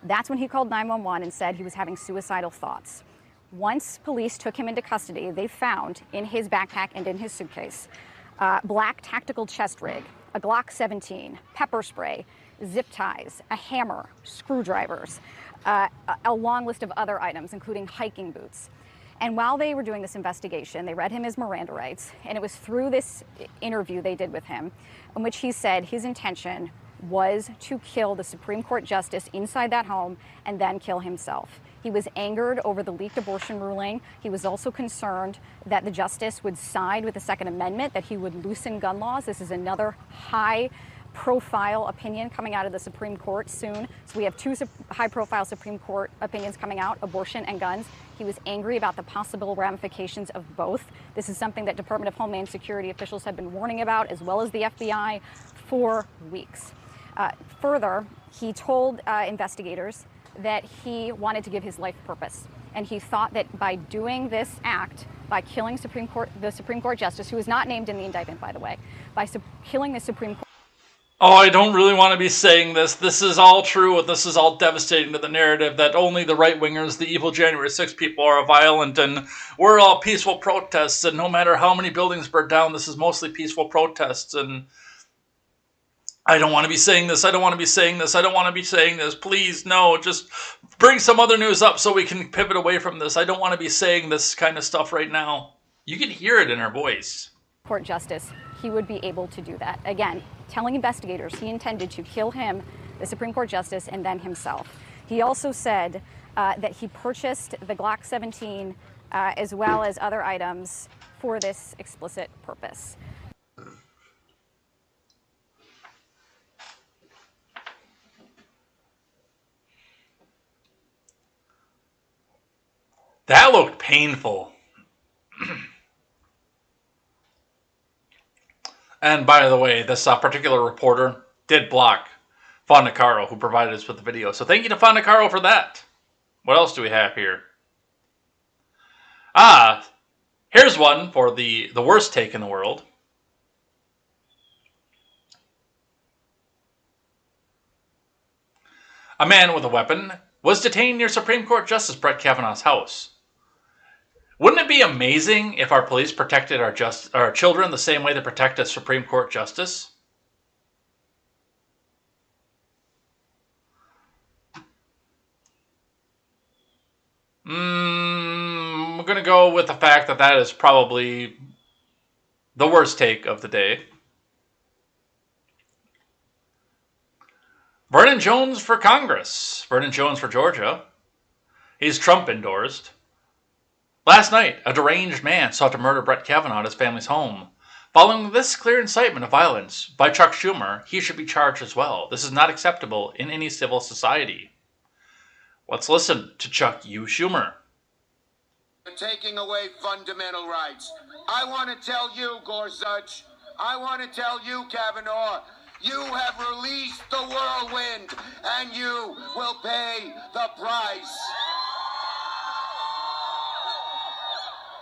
That's when he called 911 and said he was having suicidal thoughts. Once police took him into custody, they found in his backpack and in his suitcase black tactical chest rig, a Glock 17, pepper spray, zip ties, a hammer, screwdrivers, a long list of other items, including hiking boots. And while they were doing this investigation, they read him his Miranda rights, and it was through this interview they did with him in which he said his intention was to kill the Supreme Court justice inside that home and then kill himself. He was angered over the leaked abortion ruling. He was also concerned that the justice would side with the Second Amendment, that he would loosen gun laws. This is another high-profile opinion coming out of the Supreme Court soon. So we have two high-profile Supreme Court opinions coming out, abortion and guns. He was angry about the possible ramifications of both. This is something that Department of Homeland Security officials have been warning about, as well as the FBI, for weeks. Further, he told investigators that he wanted to give his life purpose. And he thought that by doing this act, by killing the Supreme Court justice, who is not named in the indictment, by the way, by killing the Supreme Court. Oh, I don't really want to be saying this. This is all true, and this is all devastating to the narrative that only the right-wingers, the evil January 6 people, are violent, and we're all peaceful protests, and no matter how many buildings burn down, this is mostly peaceful protests, and I don't want to be saying this. I don't want to be saying this. I don't want to be saying this. Please, no, just bring some other news up so we can pivot away from this. I don't want to be saying this kind of stuff right now. You can hear it in her voice. Court justice, he would be able to do that. Again, telling investigators he intended to kill him, the Supreme Court justice, and then himself. He also said that he purchased the Glock 17 as well as other items for this explicit purpose. That looked painful. And by the way, this particular reporter did block Fondacaro, who provided us with the video. So thank you to Fondacaro for that. What else do we have here? Here's one for the worst take in the world. A man with a weapon was detained near Supreme Court Justice Brett Kavanaugh's house. Wouldn't it be amazing if our police protected our children the same way they protect a Supreme Court justice? I'm going to go with the fact that that is probably the worst take of the day. Vernon Jones for Congress. Vernon Jones for Georgia. He's Trump endorsed. Last night, a deranged man sought to murder Brett Kavanaugh at his family's home. Following this clear incitement of violence by Chuck Schumer, he should be charged as well. This is not acceptable in any civil society. Let's listen to Chuck U. Schumer. Taking away fundamental rights. I want to tell you, Gorsuch, I want to tell you, Kavanaugh, you have released the whirlwind, and you will pay the price.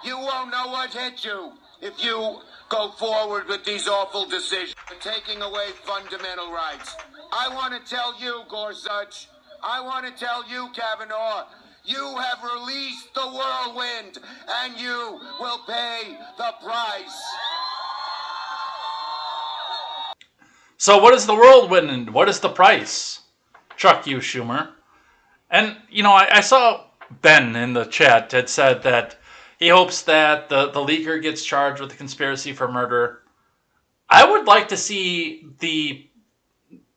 You won't know what hit you if you go forward with these awful decisions. Taking away fundamental rights. I want to tell you, Gorsuch, I want to tell you, Kavanaugh, you have released the whirlwind, and you will pay the price. So what is the whirlwind and what is the price? Chuck U. Schumer. And, you know, I saw Ben in the chat had said that he hopes that the leaker gets charged with the conspiracy for murder. I would like to see the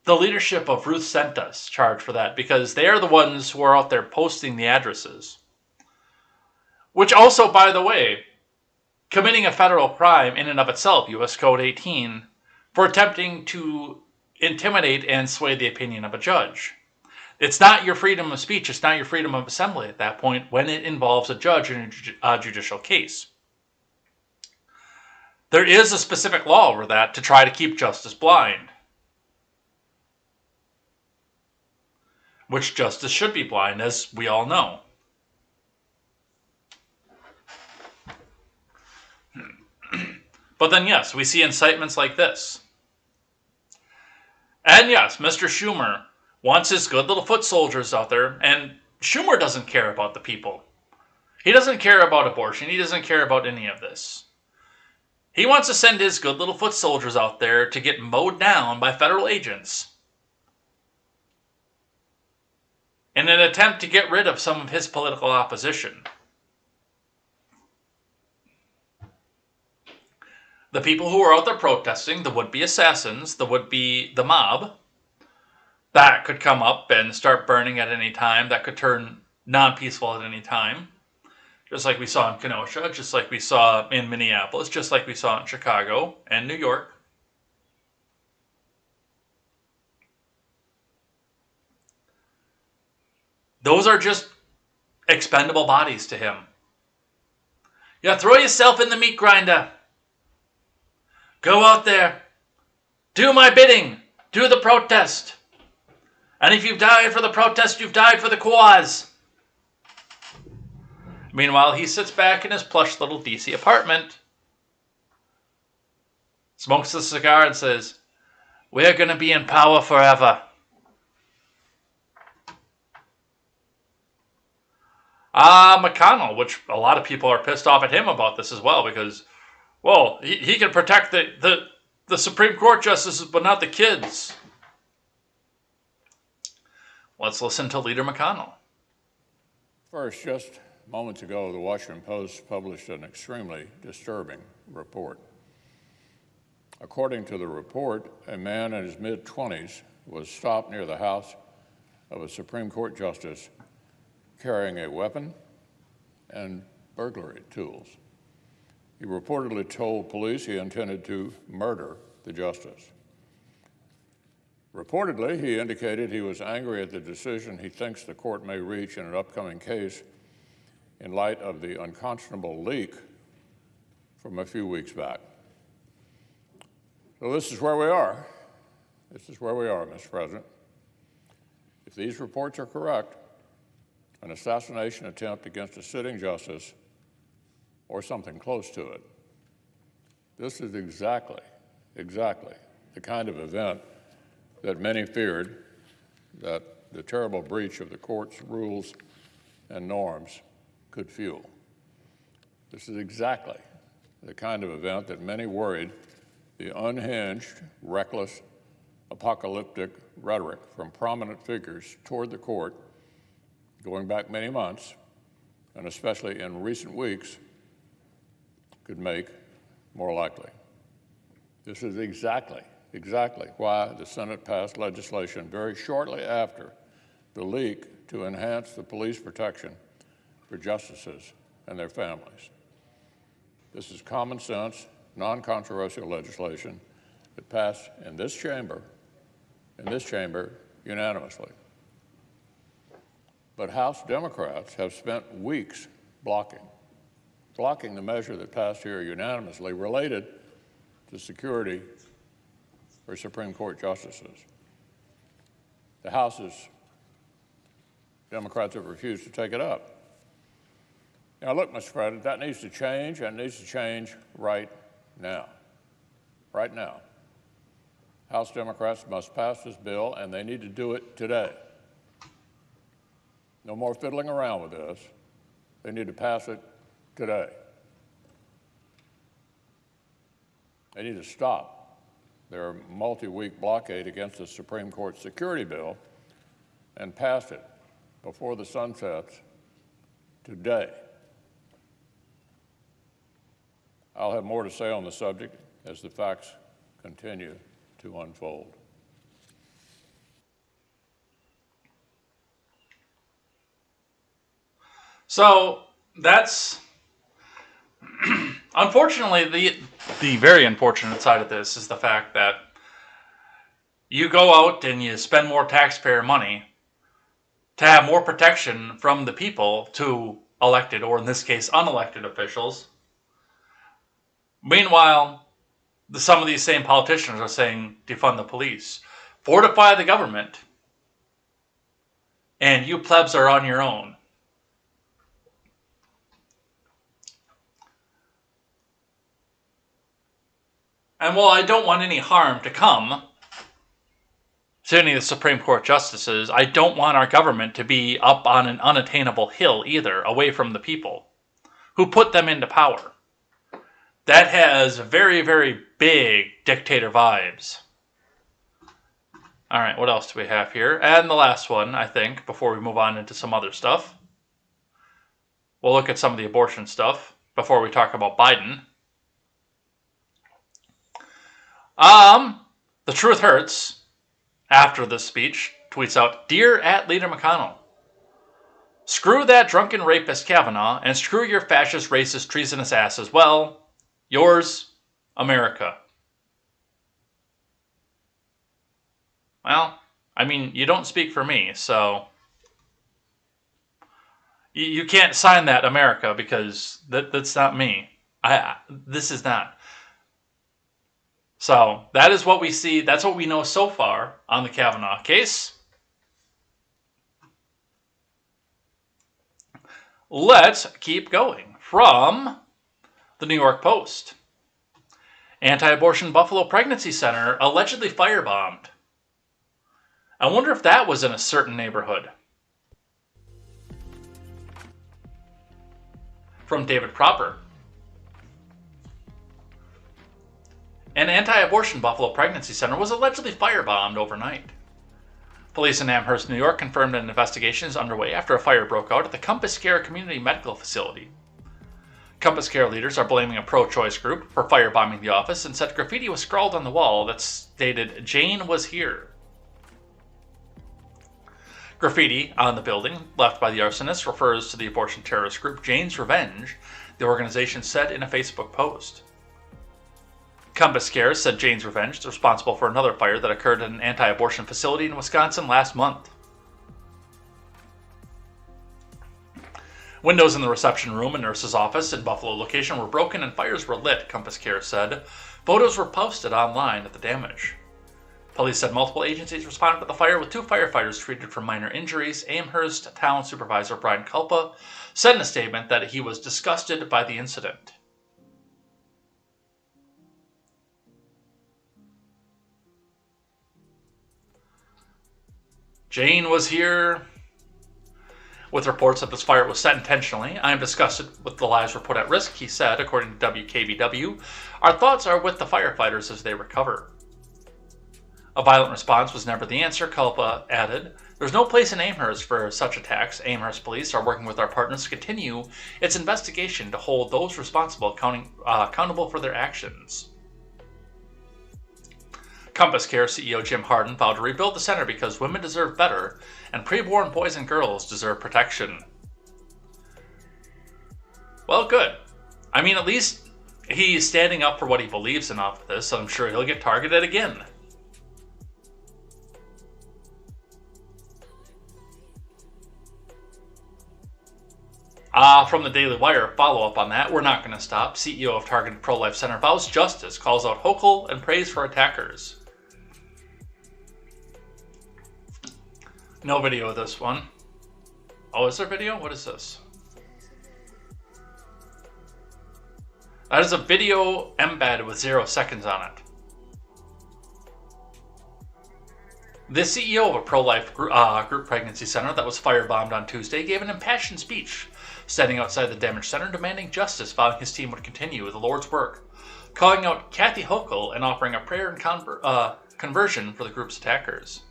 leadership of Ruth Sent Us charged for that, because they are the ones who are out there posting the addresses. Which also, by the way, committing a federal crime in and of itself, U.S. Code 18, for attempting to intimidate and sway the opinion of a judge. It's not your freedom of speech, it's not your freedom of assembly at that point when it involves a judge in a judicial case. There is a specific law over that to try to keep justice blind. Which justice should be blind, as we all know. But then yes, we see incitements like this. And yes, Mr. Schumer wants his good little foot soldiers out there, and Schumer doesn't care about the people. He doesn't care about abortion. He doesn't care about any of this. He wants to send his good little foot soldiers out there to get mowed down by federal agents in an attempt to get rid of some of his political opposition. The people who are out there protesting, the would-be assassins, the mob, that could come up and start burning at any time. That could turn non-peaceful at any time. Just like we saw in Kenosha, just like we saw in Minneapolis, just like we saw in Chicago and New York. Those are just expendable bodies to him. Yeah, throw yourself in the meat grinder. Go out there. Do my bidding. Do the protest. And if you've died for the protest, you've died for the cause. Meanwhile, he sits back in his plush little DC apartment, smokes a cigar and says, "We're going to be in power forever." McConnell, which a lot of people are pissed off at him about this as well, because, well, he can protect the Supreme Court justices, but not the kids. Let's listen to Leader McConnell. First, just moments ago, the Washington Post published an extremely disturbing report. According to the report, a man in his mid-20s was stopped near the house of a Supreme Court justice carrying a weapon and burglary tools. He reportedly told police he intended to murder the justice. Reportedly, he indicated he was angry at the decision he thinks the court may reach in an upcoming case in light of the unconscionable leak from a few weeks back. So this is where we are. This is where we are, Mr. President. If these reports are correct, an assassination attempt against a sitting justice or something close to it. This is exactly the kind of event that many feared that the terrible breach of the court's rules and norms could fuel. This is exactly the kind of event that many worried the unhinged, reckless, apocalyptic rhetoric from prominent figures toward the court, going back many months, and especially in recent weeks, could make more likely. This is exactly why the Senate passed legislation very shortly after the leak to enhance the police protection for justices and their families. This is common sense, non-controversial legislation that passed in this chamber unanimously. But House Democrats have spent weeks blocking the measure that passed here unanimously related to security for Supreme Court justices. The House's Democrats have refused to take it up. Now, look, Mr. President, that needs to change, and it needs to change right now. Right now. House Democrats must pass this bill, and they need to do it today. No more fiddling around with this. They need to pass it today. They need to stop their multi-week blockade against the Supreme Court security bill and pass it before the sun sets today. I'll have more to say on the subject as the facts continue to unfold. So that's unfortunately the very unfortunate side of this is the fact that you go out and you spend more taxpayer money to have more protection from the people to elected, or in this case, unelected officials. Meanwhile, some of these same politicians are saying defund the police, fortify the government, and you plebs are on your own. And while I don't want any harm to come to any of the Supreme Court justices, I don't want our government to be up on an unattainable hill either, away from the people who put them into power. That has very, very big dictator vibes. All right, what else do we have here? And the last one, I think, before we move on into some other stuff. We'll look at some of the abortion stuff before we talk about Biden. The Truth Hurts, after this speech, tweets out, "Dear @Leader McConnell, screw that drunken rapist Kavanaugh, and screw your fascist, racist, treasonous ass as well. Yours, America." Well, I mean, you don't speak for me, so you can't sign that, America, because that's not me. This is not. So that is what we see. That's what we know so far on the Kavanaugh case. Let's keep going. From the New York Post. Anti-abortion Buffalo Pregnancy Center allegedly firebombed. I wonder if that was in a certain neighborhood. From David Proper. An anti-abortion Buffalo Pregnancy Center was allegedly firebombed overnight. Police in Amherst, New York confirmed an investigation is underway after a fire broke out at the Compass Care Community Medical Facility. Compass Care leaders are blaming a pro-choice group for firebombing the office and said graffiti was scrawled on the wall that stated, "Jane was here." Graffiti on the building, left by the arsonist, refers to the abortion terrorist group Jane's Revenge, the organization said in a Facebook post. Compass Care said Jane's Revenge is responsible for another fire that occurred at an anti-abortion facility in Wisconsin last month. Windows in the reception room and nurse's office in Buffalo location were broken and fires were lit, Compass Care said. Photos were posted online of the damage. Police said multiple agencies responded to the fire, with 2 firefighters treated for minor injuries. Amherst Town Supervisor Brian Culpa said in a statement that he was disgusted by the incident. Jane was here with reports that this fire was set intentionally. I am disgusted with the lives were put at risk, he said, according to WKBW. Our thoughts are with the firefighters as they recover. A violent response was never the answer, Culpa added. There's no place in Amherst for such attacks. Amherst police are working with our partners to continue its investigation to hold those responsible accountable for their actions. Compass Care CEO Jim Harden vowed to rebuild the center because women deserve better and preborn boys and girls deserve protection. Well, good. I mean, at least he's standing up for what he believes in off of this, so I'm sure he'll get targeted again. From the Daily Wire, follow-up on that. We're not going to stop. CEO of targeted pro-life center vows justice, calls out Hochul, and prays for attackers. No video of this one. Oh, is there video? What is this? That is a video embed with 0 seconds on it. The CEO of a pro-life group pregnancy center that was firebombed on Tuesday gave an impassioned speech, standing outside the damaged center demanding justice, vowing his team would continue with the Lord's work, calling out Kathy Hochul and offering a prayer and conversion for the group's attackers.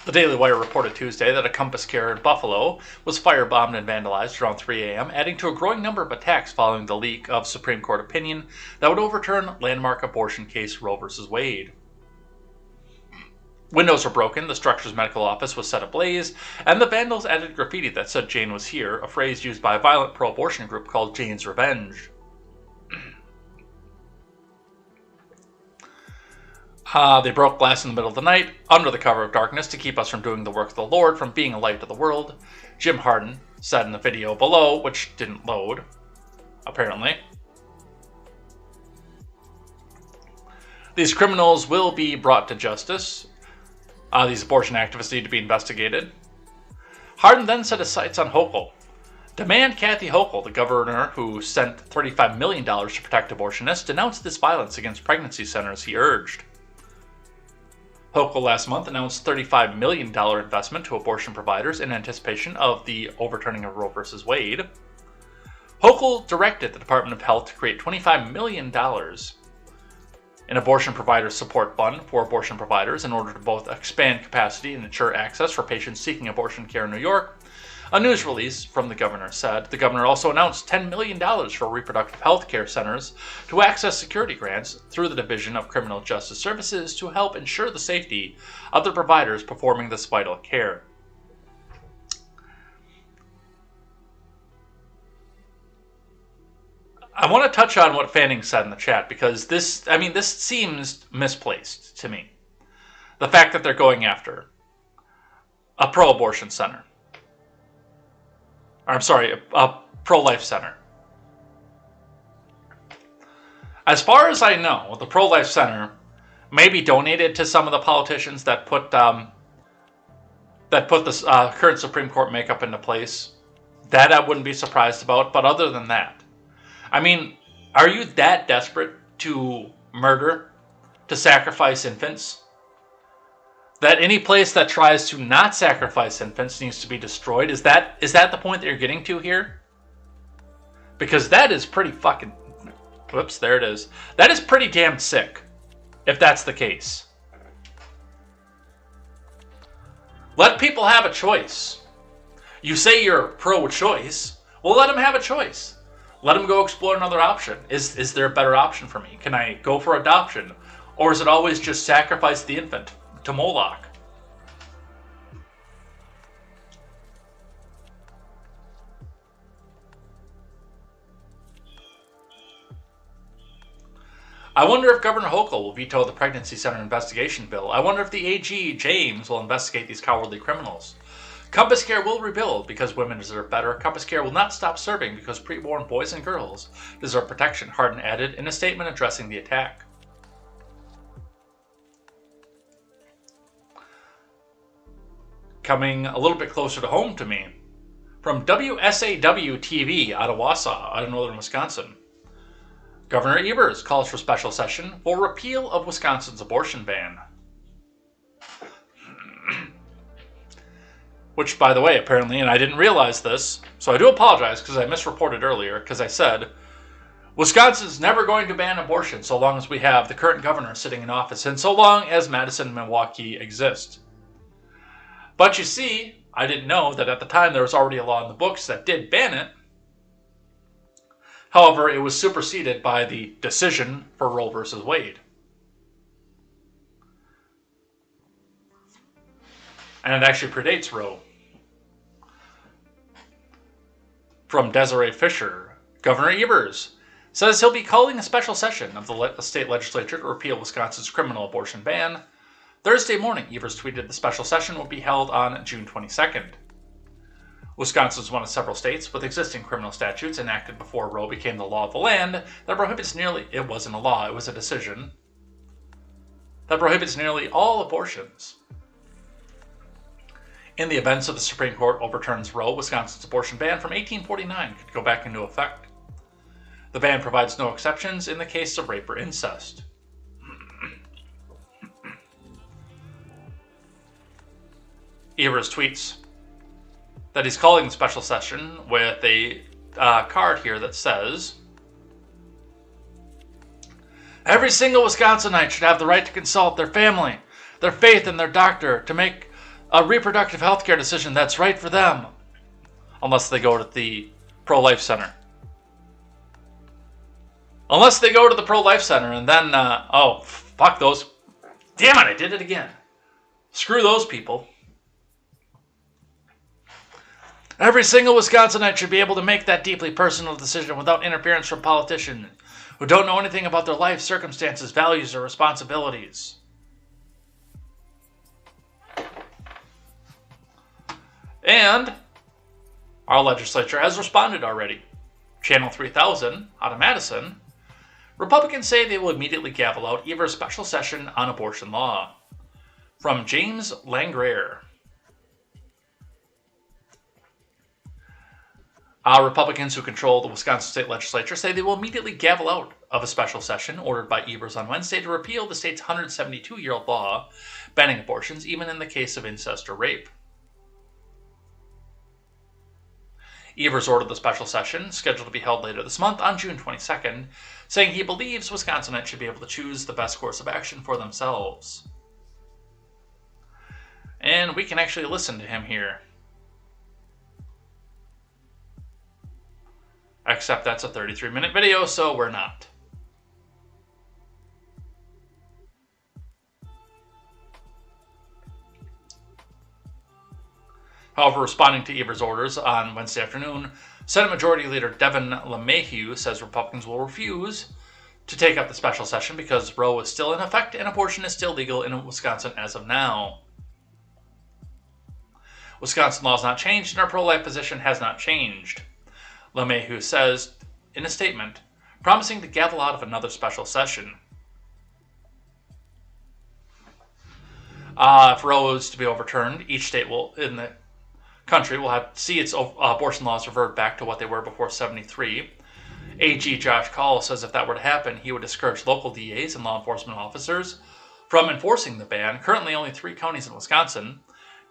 The Daily Wire reported Tuesday that a Compass Care in Buffalo was firebombed and vandalized around 3 a.m., adding to a growing number of attacks following the leak of Supreme Court opinion that would overturn landmark abortion case Roe v. Wade. Windows were broken, the structure's medical office was set ablaze, and the vandals added graffiti that said Jane was here, a phrase used by a violent pro-abortion group called Jane's Revenge. They broke glass in the middle of the night, under the cover of darkness, to keep us from doing the work of the Lord, from being a light to the world, Jim Harden said in the video below, which didn't load, apparently. These criminals will be brought to justice. These abortion activists need to be investigated. Harden then set his sights on Hochul. Demand Kathy Hochul, the governor who sent $35 million to protect abortionists, denounced this violence against pregnancy centers, he urged. Hochul last month announced $35 million investment to abortion providers in anticipation of the overturning of Roe v. Wade. Hochul directed the Department of Health to create $25 million an abortion provider support fund for abortion providers in order to both expand capacity and ensure access for patients seeking abortion care in New York. A news release from the governor said the governor also announced $10 million for reproductive health care centers to access security grants through the Division of Criminal Justice Services to help ensure the safety of the providers performing this vital care. I want to touch on what Fanning said in the chat, because this seems misplaced to me. The fact that they're going after a pro-abortion center. Or, I'm sorry, a pro-life center. As far as I know, the pro-life center maybe donated to some of the politicians that put the current Supreme Court makeup into place. That I wouldn't be surprised about, but other than that, I mean, are you that desperate to murder, to sacrifice infants, that any place that tries to not sacrifice infants needs to be destroyed? Is that the point that you're getting to here? Because that is pretty fucking... Whoops, there it is. That is pretty damn sick, if that's the case. Let people have a choice. You say you're pro-choice, well, let them have a choice. Let them go explore another option. Is there a better option for me? Can I go for adoption? Or is it always just sacrifice the infant to Moloch? I wonder if Governor Hochul will veto the pregnancy center investigation bill. I wonder if the AG, James, will investigate these cowardly criminals. Compass Care will rebuild because women deserve better. Compass Care will not stop serving because preborn boys and girls deserve protection, Hardin added in a statement addressing the attack. Coming a little bit closer to home to me, from WSAW-TV out of Wausau, out of northern Wisconsin. Governor Evers calls for special session for repeal of Wisconsin's abortion ban. Which, by the way, apparently, and I didn't realize this, so I do apologize because I misreported earlier, because I said, Wisconsin's never going to ban abortion so long as we have the current governor sitting in office and so long as Madison and Milwaukee exist. But you see, I didn't know that at the time there was already a law in the books that did ban it. However, it was superseded by the decision for Roe v. Wade. And it actually predates Roe. From Desiree Fisher, Governor Evers says he'll be calling a special session of the state legislature to repeal Wisconsin's criminal abortion ban. Thursday morning, Evers tweeted the special session will be held on June 22nd. Wisconsin is one of several states with existing criminal statutes enacted before Roe became the law of the land that prohibits it wasn't a law, it was a decision, that prohibits nearly all abortions. In the events of the Supreme Court overturns Roe, Wisconsin's abortion ban from 1849 could go back into effect. The ban provides no exceptions in the case of rape or incest. Evers tweets that he's calling the special session with a card here that says, every single Wisconsinite should have the right to consult their family, their faith, and their doctor to make a reproductive health care decision that's right for them. Unless they go to the pro-life center. Unless they go to the pro-life center and then, oh, fuck those. Damn it, I did it again. Screw those people. Every single Wisconsinite should be able to make that deeply personal decision without interference from politicians who don't know anything about their life, circumstances, values, or responsibilities. And our legislature has responded already. Channel 3000 out of Madison. Republicans say they will immediately gavel out Evers' special session on abortion law. From James Langrier. Republicans who control the Wisconsin state legislature say they will immediately gavel out of a special session ordered by Evers on Wednesday to repeal the state's 172-year-old law banning abortions even in the case of incest or rape. Evers ordered the special session, scheduled to be held later this month on June 22nd, saying he believes Wisconsinites should be able to choose the best course of action for themselves. And we can actually listen to him here. Except that's a 33-minute video, so we're not. However, responding to Evers' orders on Wednesday afternoon, Senate Majority Leader Devin LeMahieu says Republicans will refuse to take up the special session because Roe is still in effect and abortion is still legal in Wisconsin as of now. Wisconsin law has not changed and our pro-life position has not changed, LeMahieu says in a statement, promising to gavel out of another special session. If Roe is to be overturned, each state in the country will have to see its abortion laws revert back to what they were before 73. AG Josh Call says if that were to happen, he would discourage local DAs and law enforcement officers from enforcing the ban. Currently, only 3 counties in Wisconsin,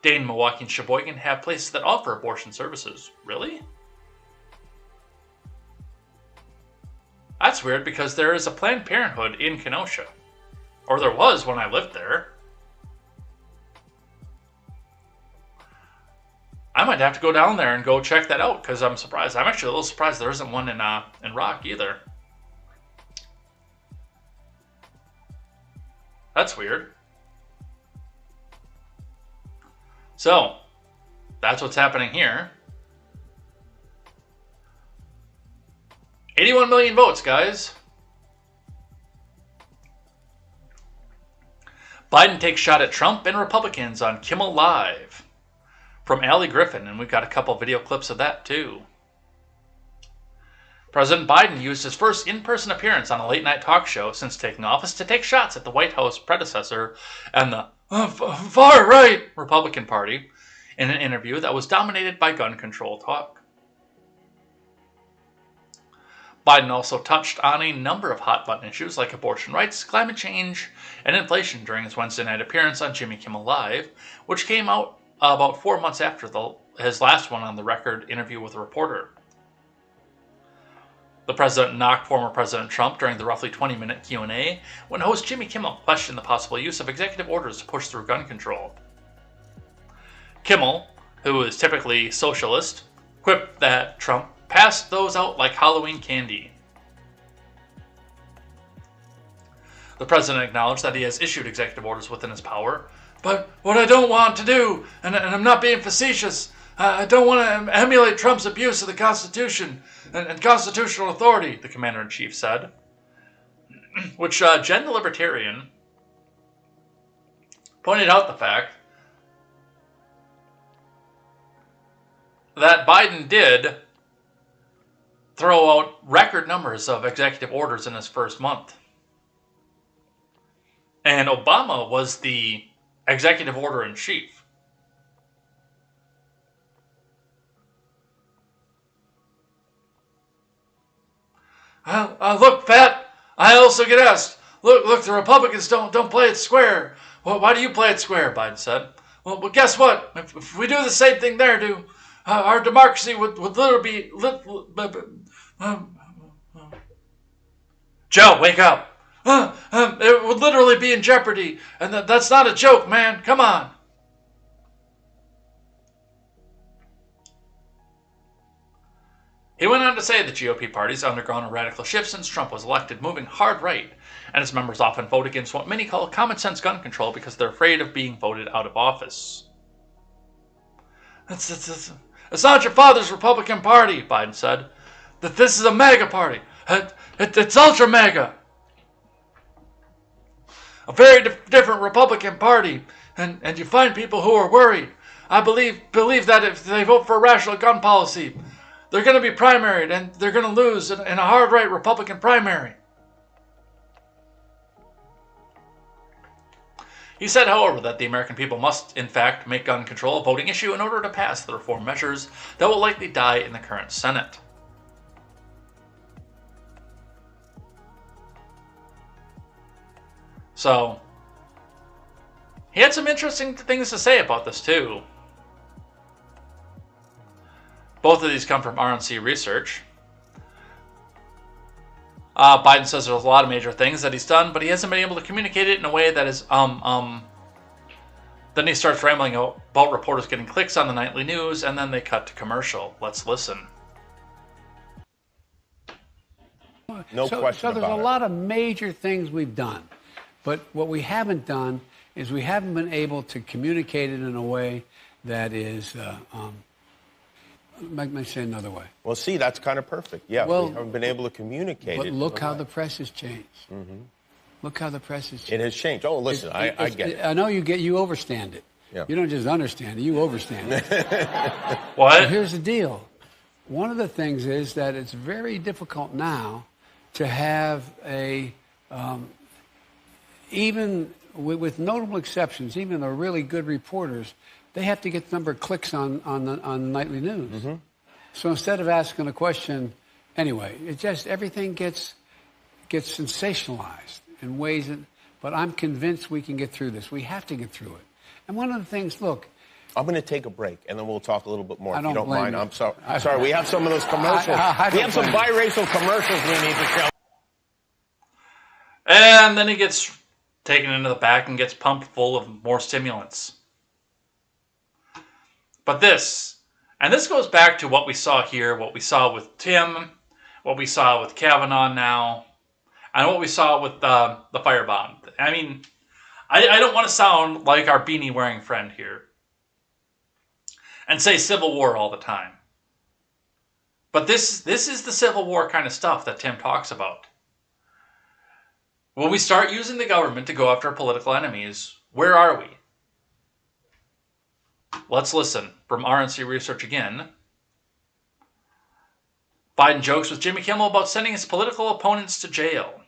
Dane, Milwaukee, and Sheboygan, have places that offer abortion services. Really? That's weird because there is a Planned Parenthood in Kenosha. Or there was when I lived there. I might have to go down there and go check that out because I'm surprised. I'm actually a little surprised there isn't one in Rock either. That's weird. So, that's what's happening here. 81 million votes, guys. Biden takes shot at Trump and Republicans on Kimmel Live. from Allie Griffin, and we've got a couple video clips of that too. President Biden used his first in-person appearance on a late-night talk show since taking office to take shots at the White House predecessor and the far-right Republican Party in an interview that was dominated by gun control talk. Biden also touched on a number of hot-button issues like abortion rights, climate change, and inflation during his Wednesday night appearance on Jimmy Kimmel Live, which came out about 4 months after his last one on the record interview with a reporter. The president knocked former President Trump during the roughly 20-minute Q&A when host Jimmy Kimmel questioned the possible use of executive orders to push through gun control. Kimmel, who is typically socialist, quipped that Trump passed those out like Halloween candy. The president acknowledged that he has issued executive orders within his power, but what I don't want to do, and I'm not being facetious, I don't want to emulate Trump's abuse of the Constitution and constitutional authority, the commander-in-chief said. Which Jen the Libertarian pointed out the fact that Biden did throw out record numbers of executive orders in his first month. And Obama was the executive order-in-chief. Look, Fat, I also get asked, look, the Republicans don't play it square. Well, why do you play it square, Biden said. Well, guess what? If we do the same thing there do, our democracy would literally be... Joe, wake up. It would literally be in jeopardy. And that's not a joke, man. Come on. He went on to say the GOP party's undergone a radical shift since Trump was elected, moving hard right, and its members often vote against what many call common sense gun control because they're afraid of being voted out of office. It's not your father's Republican Party, Biden said. That this is a MAGA party. It's ultra MAGA. A very different Republican Party, and you find people who are worried. I believe that if they vote for a rational gun policy, they're going to be primaried and they're going to lose in a hard right Republican primary. He said, however, that the American people must, in fact, make gun control a voting issue in order to pass the reform measures that will likely die in the current Senate. So, he had some interesting things to say about this, too. Both of these come from RNC Research. Biden says there's a lot of major things that he's done, but he hasn't been able to communicate it in a way that is, Then he starts rambling about reporters getting clicks on the nightly news, and then they cut to commercial. Let's listen. No question about it. So there's a lot of major things we've done. But what we haven't done is we haven't been able to communicate it in a way that is, let me say another way. Well, see, that's kind of perfect. Yeah, well, we haven't been able to communicate it. But look how the press has changed. Mm-hmm. Look how the press has changed. It has changed. Oh, listen, I get it. I know you overstand it. Yeah. You don't just understand it, you overstand it. What? But here's the deal. One of the things is that it's very difficult now to have a... even with notable exceptions, even the really good reporters, they have to get the number of clicks on the nightly news. Mm-hmm. So instead of asking a question, anyway, it just everything gets sensationalized in ways that. But I'm convinced we can get through this. We have to get through it. And one of the things, look. I'm going to take a break, and then we'll talk a little bit more, if you don't blame mind. you. I'm sorry. We have some of those commercials. We have some biracial commercials we need to show. And then he gets taken into the back and gets pumped full of more stimulants. But this goes back to what we saw here, what we saw with Tim, what we saw with Kavanaugh now, and what we saw with the firebomb. I mean, I don't want to sound like our beanie-wearing friend here and say Civil War all the time. But this is the Civil War kind of stuff that Tim talks about. When we start using the government to go after our political enemies, where are we? Let's listen. from RNC Research again. Biden jokes with Jimmy Kimmel about sending his political opponents to jail.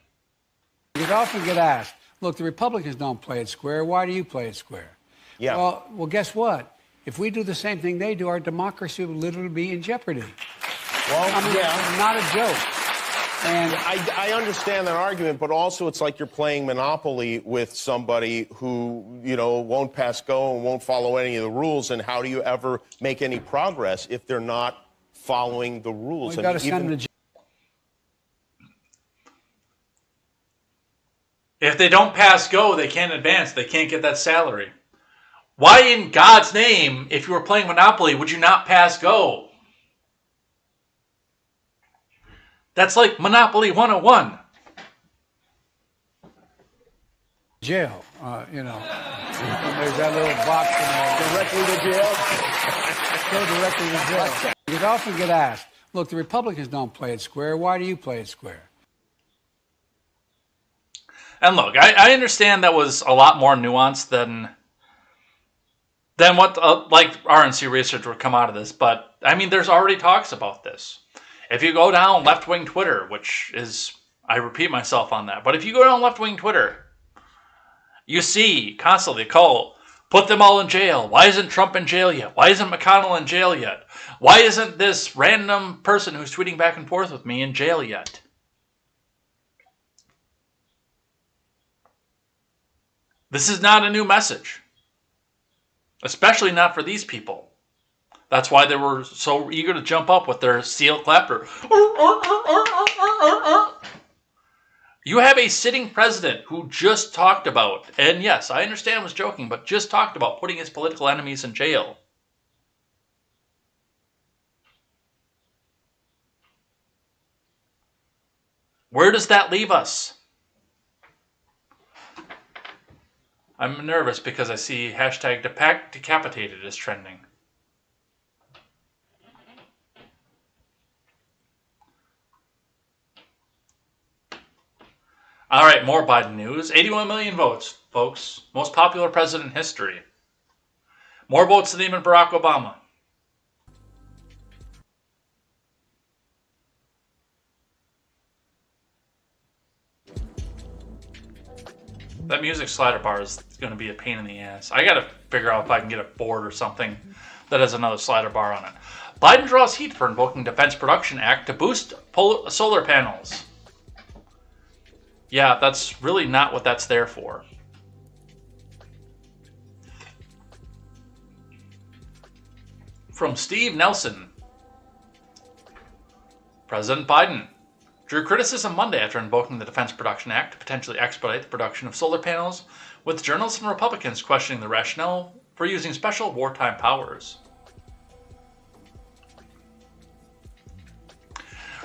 You often get asked, look, the Republicans don't play it square. Why do you play it square? Yeah. Well, guess what? If we do the same thing they do, our democracy will literally be in jeopardy. Well, I mean, yeah. Not a joke. And I understand that argument, but also it's like you're playing Monopoly with somebody who, won't pass go and won't follow any of the rules. And how do you ever make any progress if they're not following the rules? We've got to send them to jail. If they don't pass go, they can't advance. They can't get that salary. Why in God's name, if you were playing Monopoly, would you not pass go? That's like Monopoly 101. Jail, and there's that little box in there. Directly to jail? Go directly to jail. You often get asked, look, the Republicans don't play it square. Why do you play it square? And look, I understand that was a lot more nuanced than what like RNC Research would come out of this. But, I mean, there's already talks about this. If you go down left-wing Twitter, which is, I repeat myself on that, but if you go down left-wing Twitter, you see constantly call, put them all in jail. Why isn't Trump in jail yet? Why isn't McConnell in jail yet? Why isn't this random person who's tweeting back and forth with me in jail yet? This is not a new message. Especially not for these people. That's why they were so eager to jump up with their steel clapper. You have a sitting president who just talked about, and yes, I understand was joking, but just talked about putting his political enemies in jail. Where does that leave us? I'm nervous because I see hashtag decapitated is trending. All right, more Biden news. 81 million votes, folks. Most popular president in history. More votes than even Barack Obama. That music slider bar is going to be a pain in the ass. I got to figure out if I can get a board or something that has another slider bar on it. Biden draws heat for invoking Defense Production Act to boost solar panels. Yeah, that's really not what that's there for. From Steve Nelson. President Biden drew criticism Monday after invoking the Defense Production Act to potentially expedite the production of solar panels, with journalists and Republicans questioning the rationale for using special wartime powers.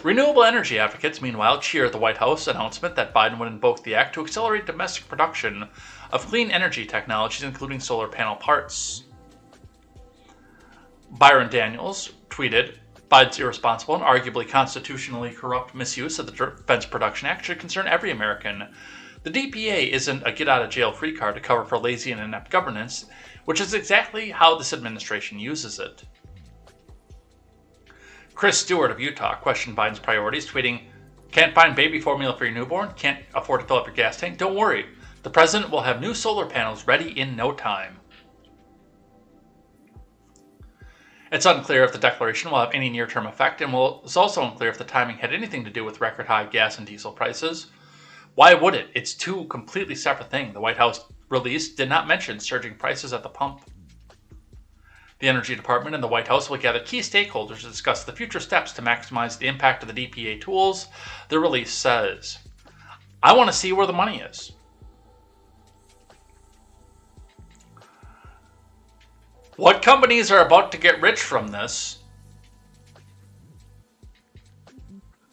Renewable energy advocates, meanwhile, cheer the White House announcement that Biden would invoke the act to accelerate domestic production of clean energy technologies, including solar panel parts. Byron Daniels tweeted, Biden's irresponsible and arguably constitutionally corrupt misuse of the Defense Production Act should concern every American. The DPA isn't a get-out-of-jail-free card to cover for lazy and inept governance, which is exactly how this administration uses it. Chris Stewart of Utah questioned Biden's priorities, tweeting, Can't find baby formula for your newborn? Can't afford to fill up your gas tank? Don't worry. The president will have new solar panels ready in no time. It's unclear if the declaration will have any near-term effect, and it's also unclear if the timing had anything to do with record-high gas and diesel prices. Why would it? It's two completely separate things. The White House release did not mention surging prices at the pump. The Energy Department and the White House will gather key stakeholders to discuss the future steps to maximize the impact of the DPA tools, the release says. I want to see where the money is. What companies are about to get rich from this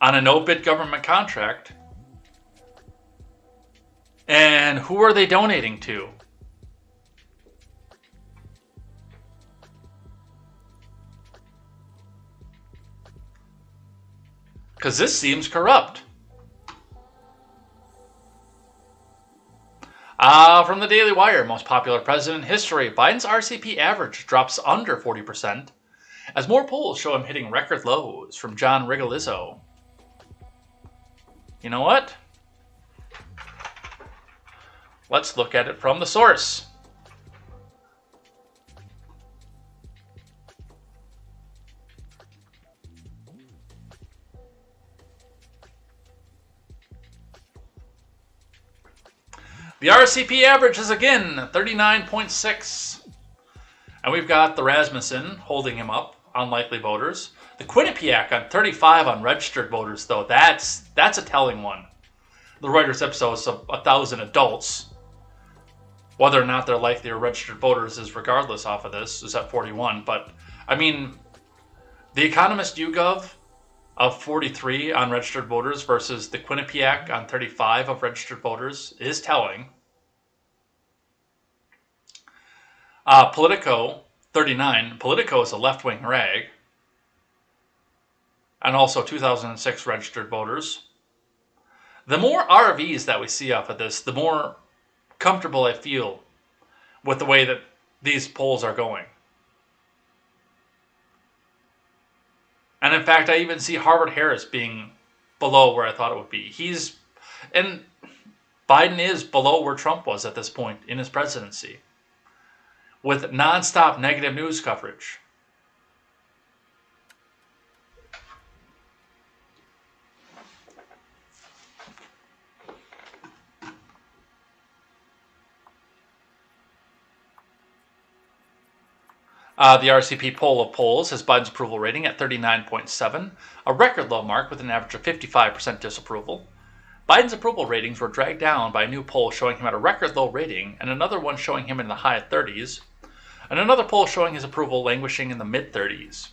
on a no-bid government contract? And who are they donating to? Because this seems corrupt. From the Daily Wire, most popular president in history, Biden's RCP average drops under 40%, as more polls show him hitting record lows, from John Rigolizzo. You know what? Let's look at it from the source. The RCP average is again 39.6. And we've got the Rasmussen holding him up on likely voters. The Quinnipiac on 35 on registered voters, though. That's a telling one. The Reuters episode of 1,000 adults. Whether or not they're likely or registered voters is regardless off of this, is at 41. But, I mean, the Economist YouGov of 43 on registered voters versus the Quinnipiac on 35 of registered voters is telling. Politico, 39. Politico is a left-wing rag. And also 2006 registered voters. The more RVs that we see off of this, the more comfortable I feel with the way that these polls are going. And in fact, I even see Harvard-Harris being below where I thought it would be. And Biden is below where Trump was at this point in his presidency, with nonstop negative news coverage. The RCP poll of polls has Biden's approval rating at 39.7, a record low mark with an average of 55% disapproval. Biden's approval ratings were dragged down by a new poll showing him at a record low rating, and another one showing him in the high 30s, and another poll showing his approval languishing in the mid-30s.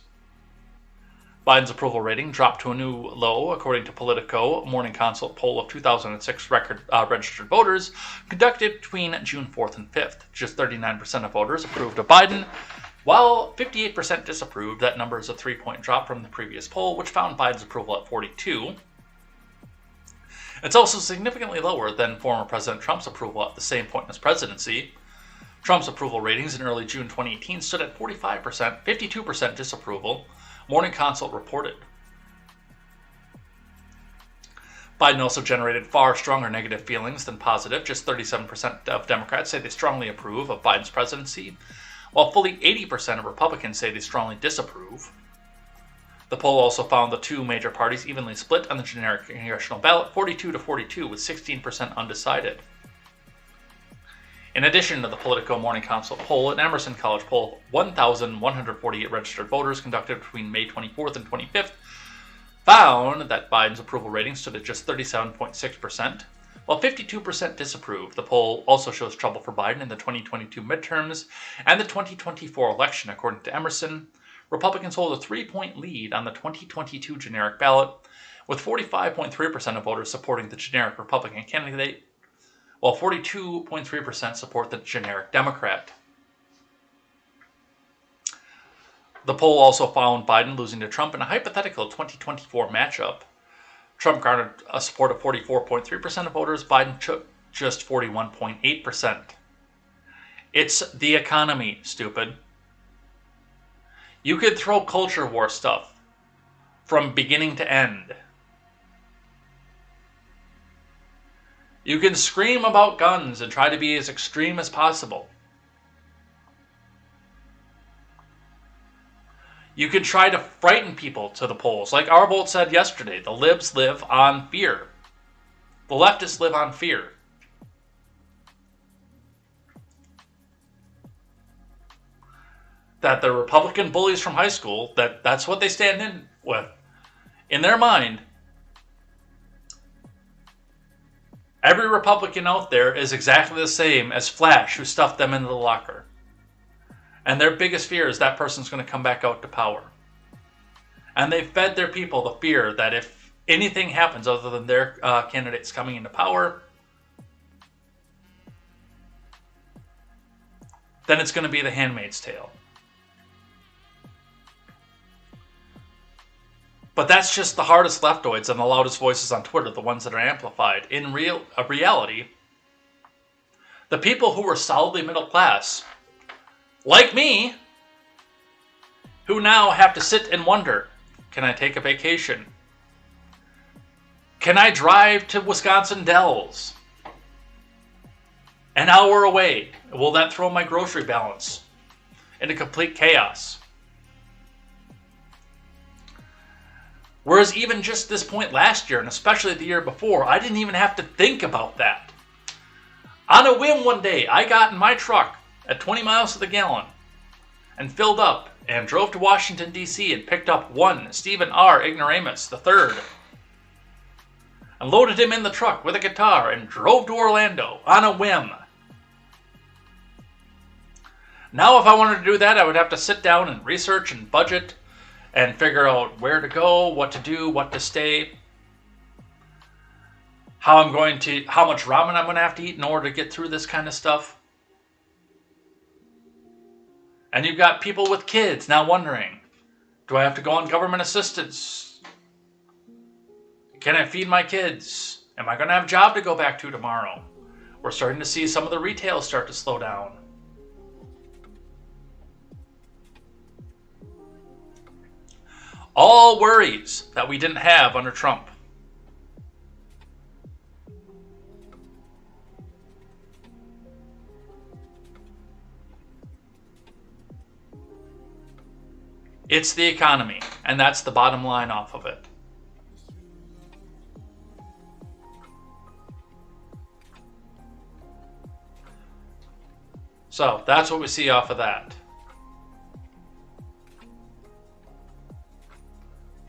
Biden's approval rating dropped to a new low, according to Politico, a Morning Consult poll of 2006 registered voters conducted between June 4th and 5th. Just 39% of voters approved of Biden, while 58% disapproved. That number is a 3-point drop from the previous poll, which found Biden's approval at 42. It's also significantly lower than former President Trump's approval at the same point in his presidency. Trump's approval ratings in early June 2018 stood at 45%, 52% disapproval, Morning Consult reported. Biden also generated far stronger negative feelings than positive. Just 37% of Democrats say they strongly approve of Biden's presidency, while fully 80% of Republicans say they strongly disapprove. The poll also found the two major parties evenly split on the generic congressional ballot, 42-42, with 16% undecided. In addition to the Politico Morning Consult poll, an Emerson College poll, 1,148 registered voters conducted between May 24th and 25th, found that Biden's approval rating stood at just 37.6%, while 52% disapproved. The poll also shows trouble for Biden in the 2022 midterms and the 2024 election, according to Emerson. Republicans hold a 3-point lead on the 2022 generic ballot, with 45.3% of voters supporting the generic Republican candidate, while 42.3% support the generic Democrat. The poll also found Biden losing to Trump in a hypothetical 2024 matchup. Trump garnered a support of 44.3% of voters. Biden took just 41.8%. It's the economy, stupid. You could throw culture war stuff from beginning to end. You can scream about guns and try to be as extreme as possible. You can try to frighten people to the polls. Like Arvold said yesterday, the libs live on fear. The leftists live on fear. That the Republican bullies from high school, that's what they stand in with. In their mind, every Republican out there is exactly the same as Flash, who stuffed them into the locker. And their biggest fear is that person's going to come back out to power. And they've fed their people the fear that if anything happens other than their candidates coming into power, then it's going to be the Handmaid's Tale. But that's just the hardest leftoids and the loudest voices on Twitter, the ones that are amplified. In reality, The people who were solidly middle class, like me, who now have to sit and wonder, can I take a vacation? Can I drive to Wisconsin Dells? An hour away. Will that throw my grocery balance into complete chaos? Whereas even just this point last year, and especially the year before, I didn't even have to think about that. On a whim one day, I got in my truck at 20 miles to the gallon and filled up and drove to Washington, D.C. and picked up one Stephen R. Ignoramus III and loaded him in the truck with a guitar and drove to Orlando on a whim. Now if I wanted to do that, I would have to sit down and research and budget and figure out where to go, what to do, what to stay, how much ramen I'm going to have to eat in order to get through this kind of stuff. And you've got people with kids now wondering, do I have to go on government assistance? Can I feed my kids? Am I going to have a job to go back to tomorrow? We're starting to see some of the retail start to slow down. All worries that we didn't have under Trump. It's the economy, and that's the bottom line off of it. So that's what we see off of that.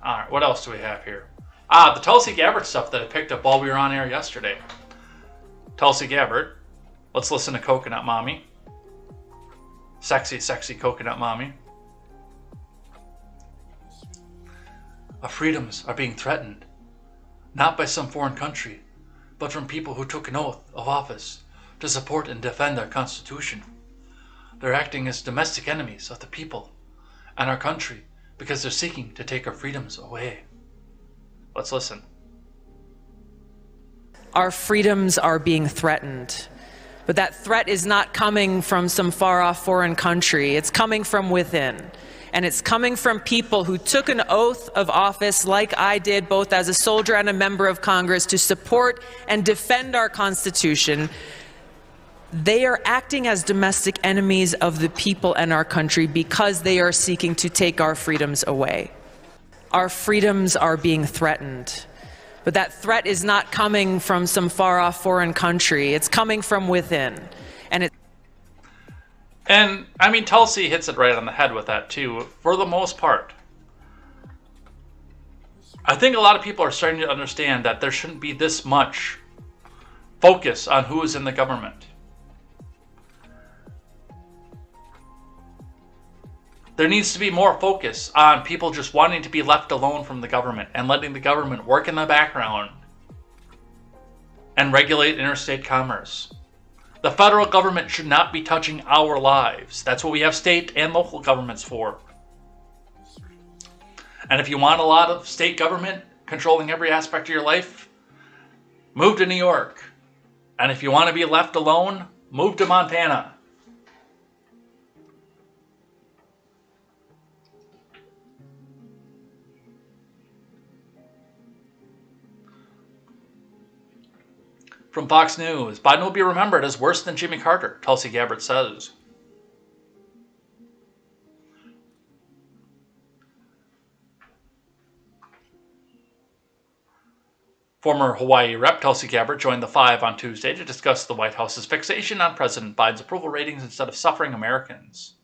All right, what else do we have here? The Tulsi Gabbard stuff that I picked up while we were on air yesterday. Tulsi Gabbard. Let's listen to Coconut Mommy. Sexy, sexy Coconut Mommy. Our freedoms are being threatened, not by some foreign country, but from people who took an oath of office to support and defend our Constitution. They're acting as domestic enemies of the people and our country because they're seeking to take our freedoms away. Let's listen. Our freedoms are being threatened, but that threat is not coming from some far-off foreign country. It's coming from within. And it's coming from people who took an oath of office, like I did, both as a soldier and a member of Congress, to support and defend our Constitution. They are acting as domestic enemies of the people and our country because they are seeking to take our freedoms away. Our freedoms are being threatened, but that threat is not coming from some far-off foreign country. It's coming from within. And I mean, Tulsi hits it right on the head with that too, for the most part. I think a lot of people are starting to understand that there shouldn't be this much focus on who is in the government. There needs to be more focus on people just wanting to be left alone from the government and letting the government work in the background and regulate interstate commerce. The federal government should not be touching our lives. That's what we have state and local governments for. And if you want a lot of state government controlling every aspect of your life, move to New York. And if you want to be left alone, move to Montana. From Fox News, Biden will be remembered as worse than Jimmy Carter, Tulsi Gabbard says. Former Hawaii Rep. Tulsi Gabbard joined the Five on Tuesday to discuss the White House's fixation on President Biden's approval ratings instead of suffering Americans.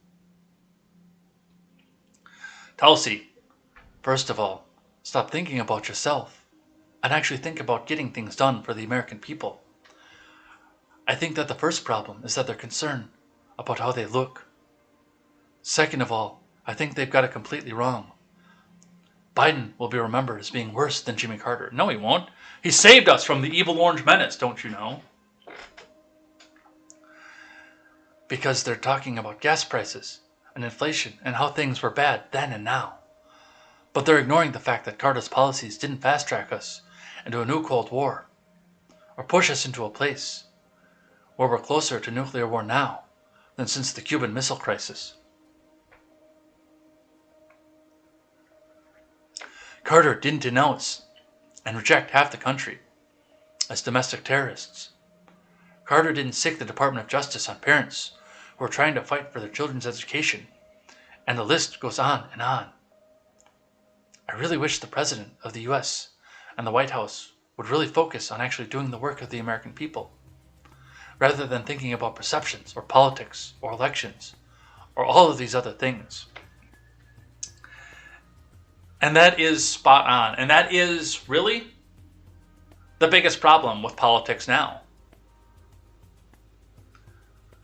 Tulsi, first of all, stop thinking about yourself and actually think about getting things done for the American people. I think that the first problem is that they're concerned about how they look. Second of all, I think they've got it completely wrong. Biden will be remembered as being worse than Jimmy Carter. No, he won't. He saved us from the evil orange menace, don't you know? Because they're talking about gas prices and inflation and how things were bad then and now. But they're ignoring the fact that Carter's policies didn't fast-track us into a new Cold War or push us into a place where we're closer to nuclear war now than since the Cuban Missile Crisis. Carter didn't denounce and reject half the country as domestic terrorists. Carter didn't sic the Department of Justice on parents who are trying to fight for their children's education. And the list goes on and on. I really wish the President of the U.S. and the White House would really focus on actually doing the work of the American people, rather than thinking about perceptions or politics or elections or all of these other things. And that is spot on. And that is really the biggest problem with politics now.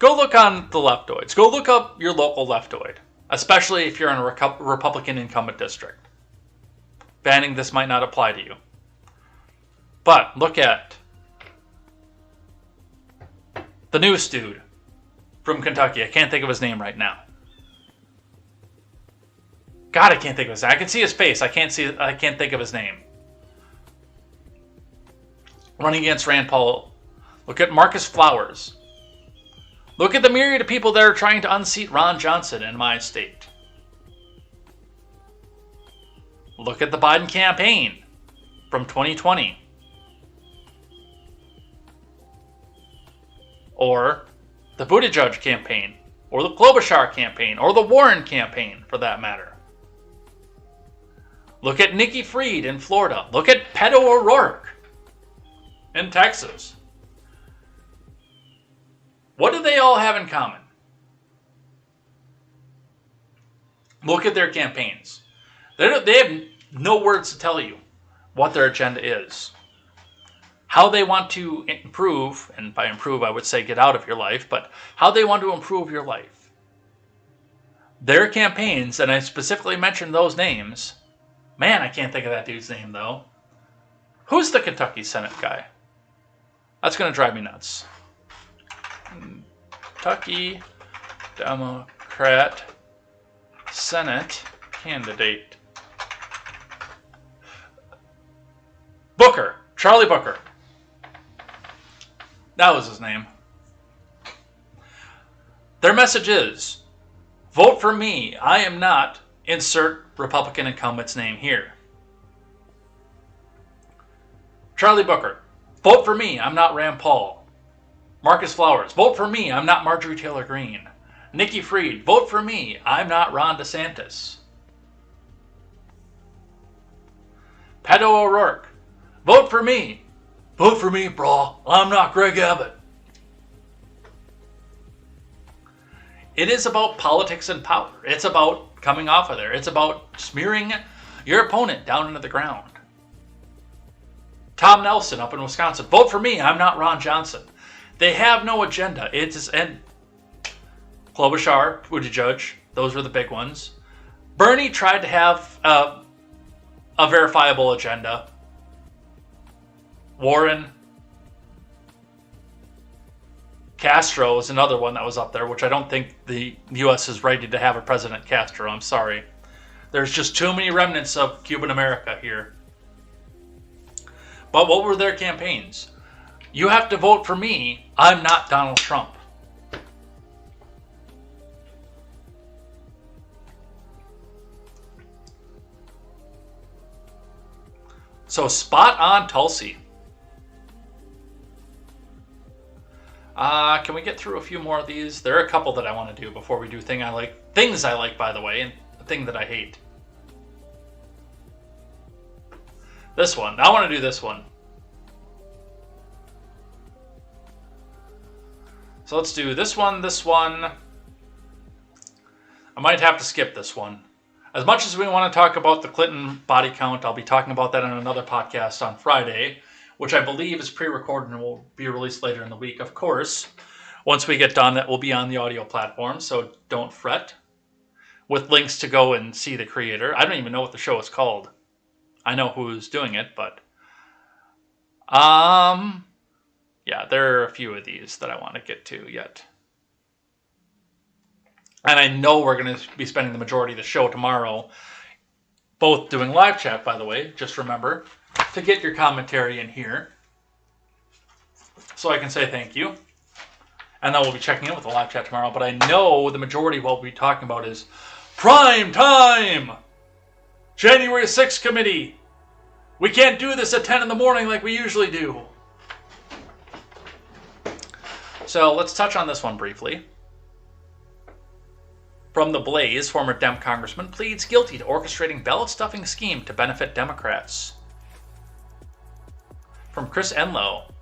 Go look on the leftoids. Go look up your local leftoid, especially if you're in a Republican incumbent district. Banning this might not apply to you. But look at the newest dude from Kentucky. I can't think of his name right now. God, I can't think of his name. I can see his face. I can't think of his name. Running against Rand Paul. Look at Marcus Flowers. Look at the myriad of people that are trying to unseat Ron Johnson in my state. Look at the Biden campaign from 2020. Or the Buttigieg campaign. Or the Klobuchar campaign. Or the Warren campaign, for that matter. Look at Nikki Fried in Florida. Look at Beto O'Rourke in Texas. What do they all have in common? Look at their campaigns. They have no words to tell you what their agenda is. How they want to improve, and by improve I would say get out of your life, but how they want to improve your life. Their campaigns, and I specifically mentioned those names. Man, I can't think of that dude's name though. Who's the Kentucky Senate guy? That's going to drive me nuts. Kentucky Democrat Senate candidate. Booker. Charlie Booker. That was his name. Their message is, vote for me. I am not, insert Republican incumbent's name here. Charlie Booker. Vote for me. I'm not Rand Paul. Marcus Flowers. Vote for me. I'm not Marjorie Taylor Greene. Nikki Fried. Vote for me. I'm not Ron DeSantis. Beto O'Rourke. Vote for me. Vote for me, bro. I'm not Greg Abbott. It is about politics and power. It's about coming off of there. It's about smearing your opponent down into the ground. Tom Nelson up in Wisconsin. Vote for me. I'm not Ron Johnson. They have no agenda. And Klobuchar, Buttigieg, those were the big ones. Bernie tried to have a verifiable agenda. Warren. Castro is another one that was up there, which I don't think the U.S. is ready to have a President Castro. I'm sorry. There's just too many remnants of Cuban America here. But what were their campaigns? You have to vote for me. I'm not Donald Trump. So spot on Tulsi. Can we get through a few more of these? There are a couple that I want to do before we do things I like, by the way, and a thing that I hate. This one. I want to do this one. So let's do this one, this one. I might have to skip this one. As much as we want to talk about the Clinton body count, I'll be talking about that in another podcast on Friday, which I believe is pre-recorded and will be released later in the week. Of course, once we get done, that will be on the audio platform, so don't fret. With links to go and see the creator. I don't even know what the show is called. I know who's doing it, but... yeah, there are a few of these that I want to get to yet. And I know we're going to be spending the majority of the show tomorrow both doing live chat, by the way. Just remember to get your commentary in here so I can say thank you. And then we'll be checking in with the live chat tomorrow. But I know the majority of what we'll be talking about is prime time! January 6th committee! We can't do this at 10 in the morning like we usually do. So let's touch on this one briefly. From the Blaze, former Dem congressman pleads guilty to orchestrating ballot stuffing scheme to benefit Democrats. From Chris Enlow.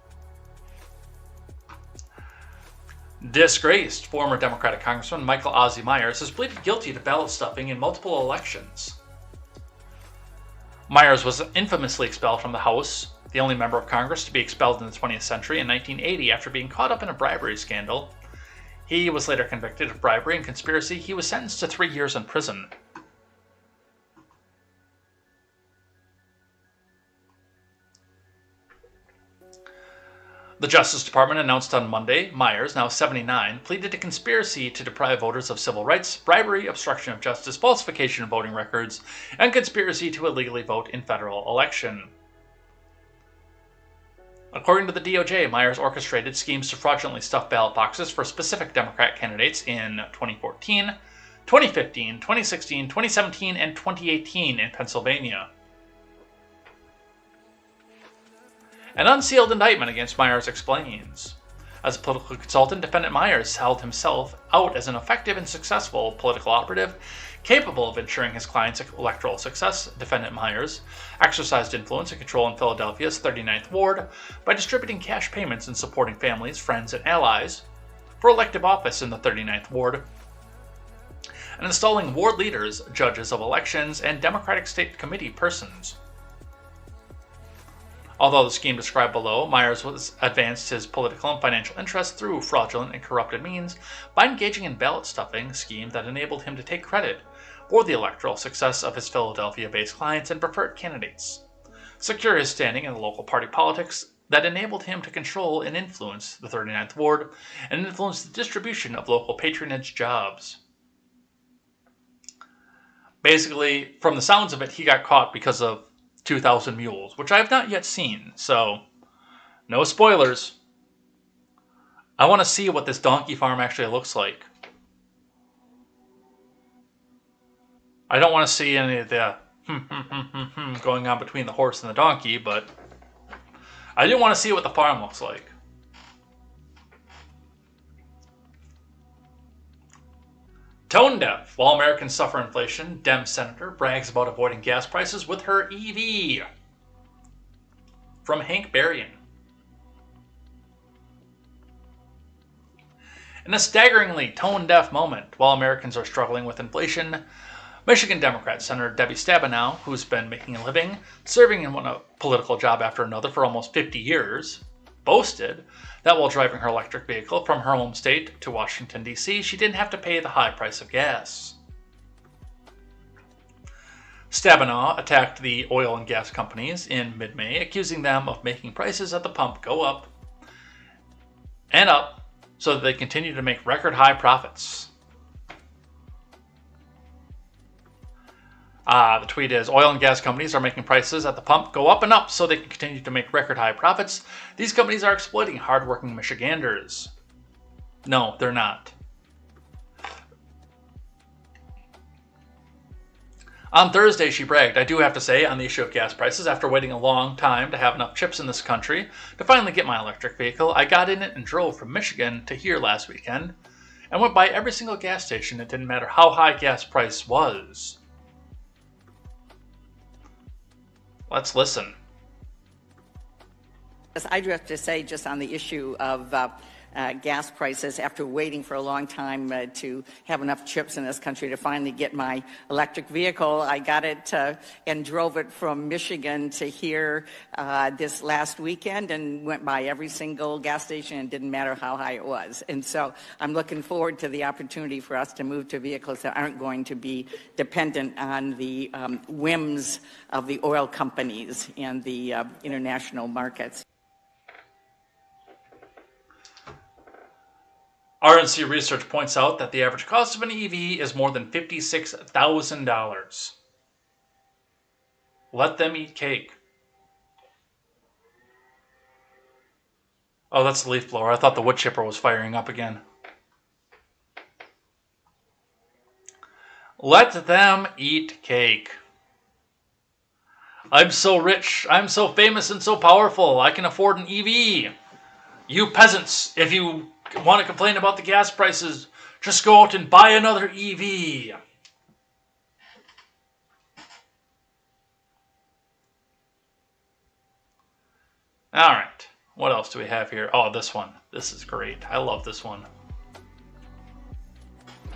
Disgraced former Democratic Congressman Michael Ozzie Myers has pleaded guilty to ballot stuffing in multiple elections. Myers was infamously expelled from the House, the only member of Congress to be expelled in the 20th century, in 1980 after being caught up in a bribery scandal. He was later convicted of bribery and conspiracy. He was sentenced to 3 years in prison. The Justice Department announced on Monday Myers, now 79, pleaded to conspiracy to deprive voters of civil rights, bribery, obstruction of justice, falsification of voting records, and conspiracy to illegally vote in federal election. According to the DOJ, Myers orchestrated schemes to fraudulently stuff ballot boxes for specific Democrat candidates in 2014, 2015, 2016, 2017, and 2018 in Pennsylvania. An unsealed indictment against Myers explains. As a political consultant, defendant Myers held himself out as an effective and successful political operative, capable of ensuring his client's electoral success. Defendant Myers exercised influence and control in Philadelphia's 39th Ward by distributing cash payments and supporting families, friends, and allies for elective office in the 39th Ward, and installing ward leaders, judges of elections, and Democratic State Committee persons. Although the scheme described below, Myers advanced his political and financial interests through fraudulent and corrupted means by engaging in ballot stuffing scheme that enabled him to take credit for the electoral success of his Philadelphia-based clients and preferred candidates, secure his standing in the local party politics that enabled him to control and influence the 39th Ward and influence the distribution of local patronage jobs. Basically, from the sounds of it, he got caught because of 2,000 Mules, which I have not yet seen, so no spoilers. I want to see what this donkey farm actually looks like. I don't want to see any of the going on between the horse and the donkey, but I do want to see what the farm looks like. Tone deaf. While Americans suffer inflation, Dem senator brags about avoiding gas prices with her EV. From Hank Berrien. In a staggeringly tone-deaf moment, while Americans are struggling with inflation, Michigan Democrat Senator Debbie Stabenow, who's been making a living serving in one political job after another for almost 50 years, boasted that while driving her electric vehicle from her home state to Washington, D.C., she didn't have to pay the high price of gas. Stabenow attacked the oil and gas companies in mid-May, accusing them of making prices at the pump go up and up so that they continue to make record high profits. The tweet is, oil and gas companies are making prices at the pump go up and up so they can continue to make record high profits. These companies are exploiting hardworking Michiganders. No, they're not. On Thursday, she bragged, I do have to say, on the issue of gas prices, after waiting a long time to have enough chips in this country to finally get my electric vehicle, I got in it and drove from Michigan to here last weekend and went by every single gas station. It didn't matter how high gas price was. Let's listen. I do have to say, just on the issue of gas prices, after waiting for a long time to have enough chips in this country to finally get my electric vehicle, I got it and drove it from Michigan to here this last weekend and went by every single gas station, and didn't matter how high it was. And so I'm looking forward to the opportunity for us to move to vehicles that aren't going to be dependent on the whims of the oil companies and the international markets. RNC research points out that the average cost of an EV is more than $56,000. Let them eat cake. Oh, that's the leaf blower. I thought the wood chipper was firing up again. Let them eat cake. I'm so rich, I'm so famous and so powerful, I can afford an EV. You peasants, if you want to complain about the gas prices, just go out and buy another EV. Alright, what else do we have here? Oh, this one. This is great. I love this one.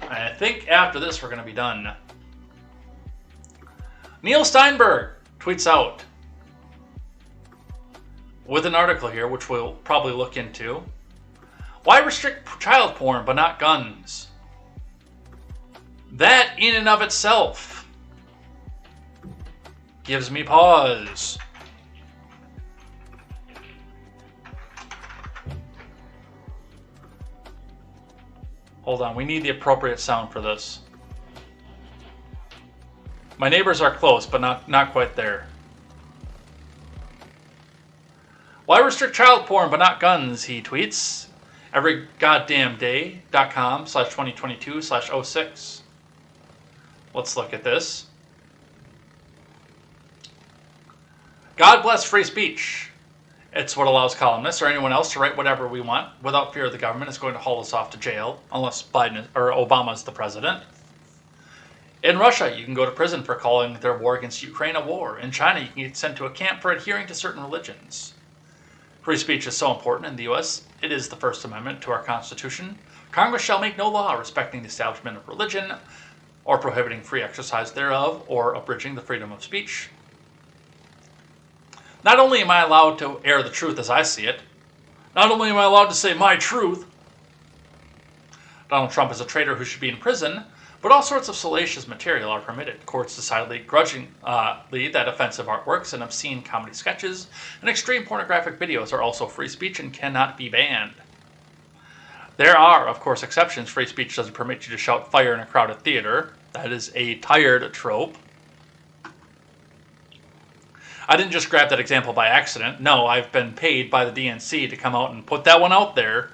I think after this we're going to be done. Neil Steinberg tweets out with an article here, which we'll probably look into. Why restrict child porn but not guns? That in and of itself gives me pause. Hold on, we need the appropriate sound for this. My neighbors are close, but not quite there. Why restrict child porn but not guns, he tweets. everygoddamnday.com/2022/06. Let's look at this. God bless free speech. It's what allows columnists or anyone else to write whatever we want without fear of the government is going to haul us off to jail unless Biden or Obama's the president. In Russia, you can go to prison for calling their war against Ukraine a war. In China, you can get sent to a camp for adhering to certain religions. Free speech is so important in the U.S., it is the First Amendment to our Constitution. Congress shall make no law respecting the establishment of religion or prohibiting free exercise thereof or abridging the freedom of speech. Not only am I allowed to air the truth as I see it, not only am I allowed to say my truth, Donald Trump is a traitor who should be in prison, but all sorts of salacious material are permitted. Courts decidedly grudgingly that offensive artworks and obscene comedy sketches and extreme pornographic videos are also free speech and cannot be banned. There are, of course, exceptions. Free speech doesn't permit you to shout fire in a crowded theater. That is a tired trope. I didn't just grab that example by accident. No, I've been paid by the DNC to come out and put that one out there.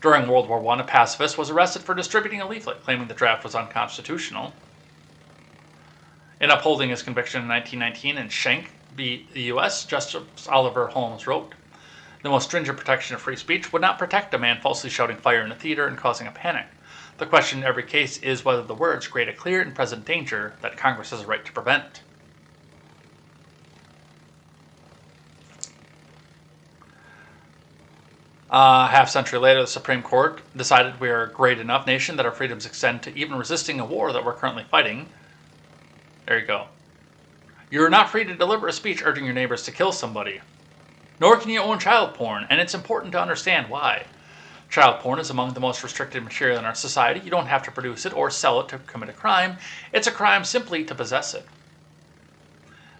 During World War I, a pacifist was arrested for distributing a leaflet claiming the draft was unconstitutional. In upholding his conviction in 1919 in Schenck v. the U.S., Justice Oliver Holmes wrote, "The most stringent protection of free speech would not protect a man falsely shouting fire in a theater and causing a panic. The question in every case is whether the words create a clear and present danger that Congress has a right to prevent." Half century later, the Supreme Court decided we are a great enough nation that our freedoms extend to even resisting a war that we're currently fighting. There you go. You are not free to deliver a speech urging your neighbors to kill somebody. Nor can you own child porn, and it's important to understand why. Child porn is among the most restricted material in our society. You don't have to produce it or sell it to commit a crime. It's a crime simply to possess it.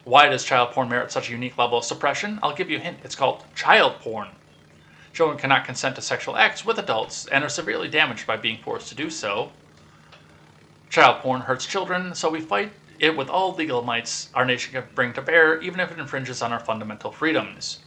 Why does child porn merit such a unique level of suppression? I'll give you a hint. It's called child porn. Children cannot consent to sexual acts with adults and are severely damaged by being forced to do so. Child porn hurts children, so we fight it with all legal mights our nation can bring to bear, even if it infringes on our fundamental freedoms.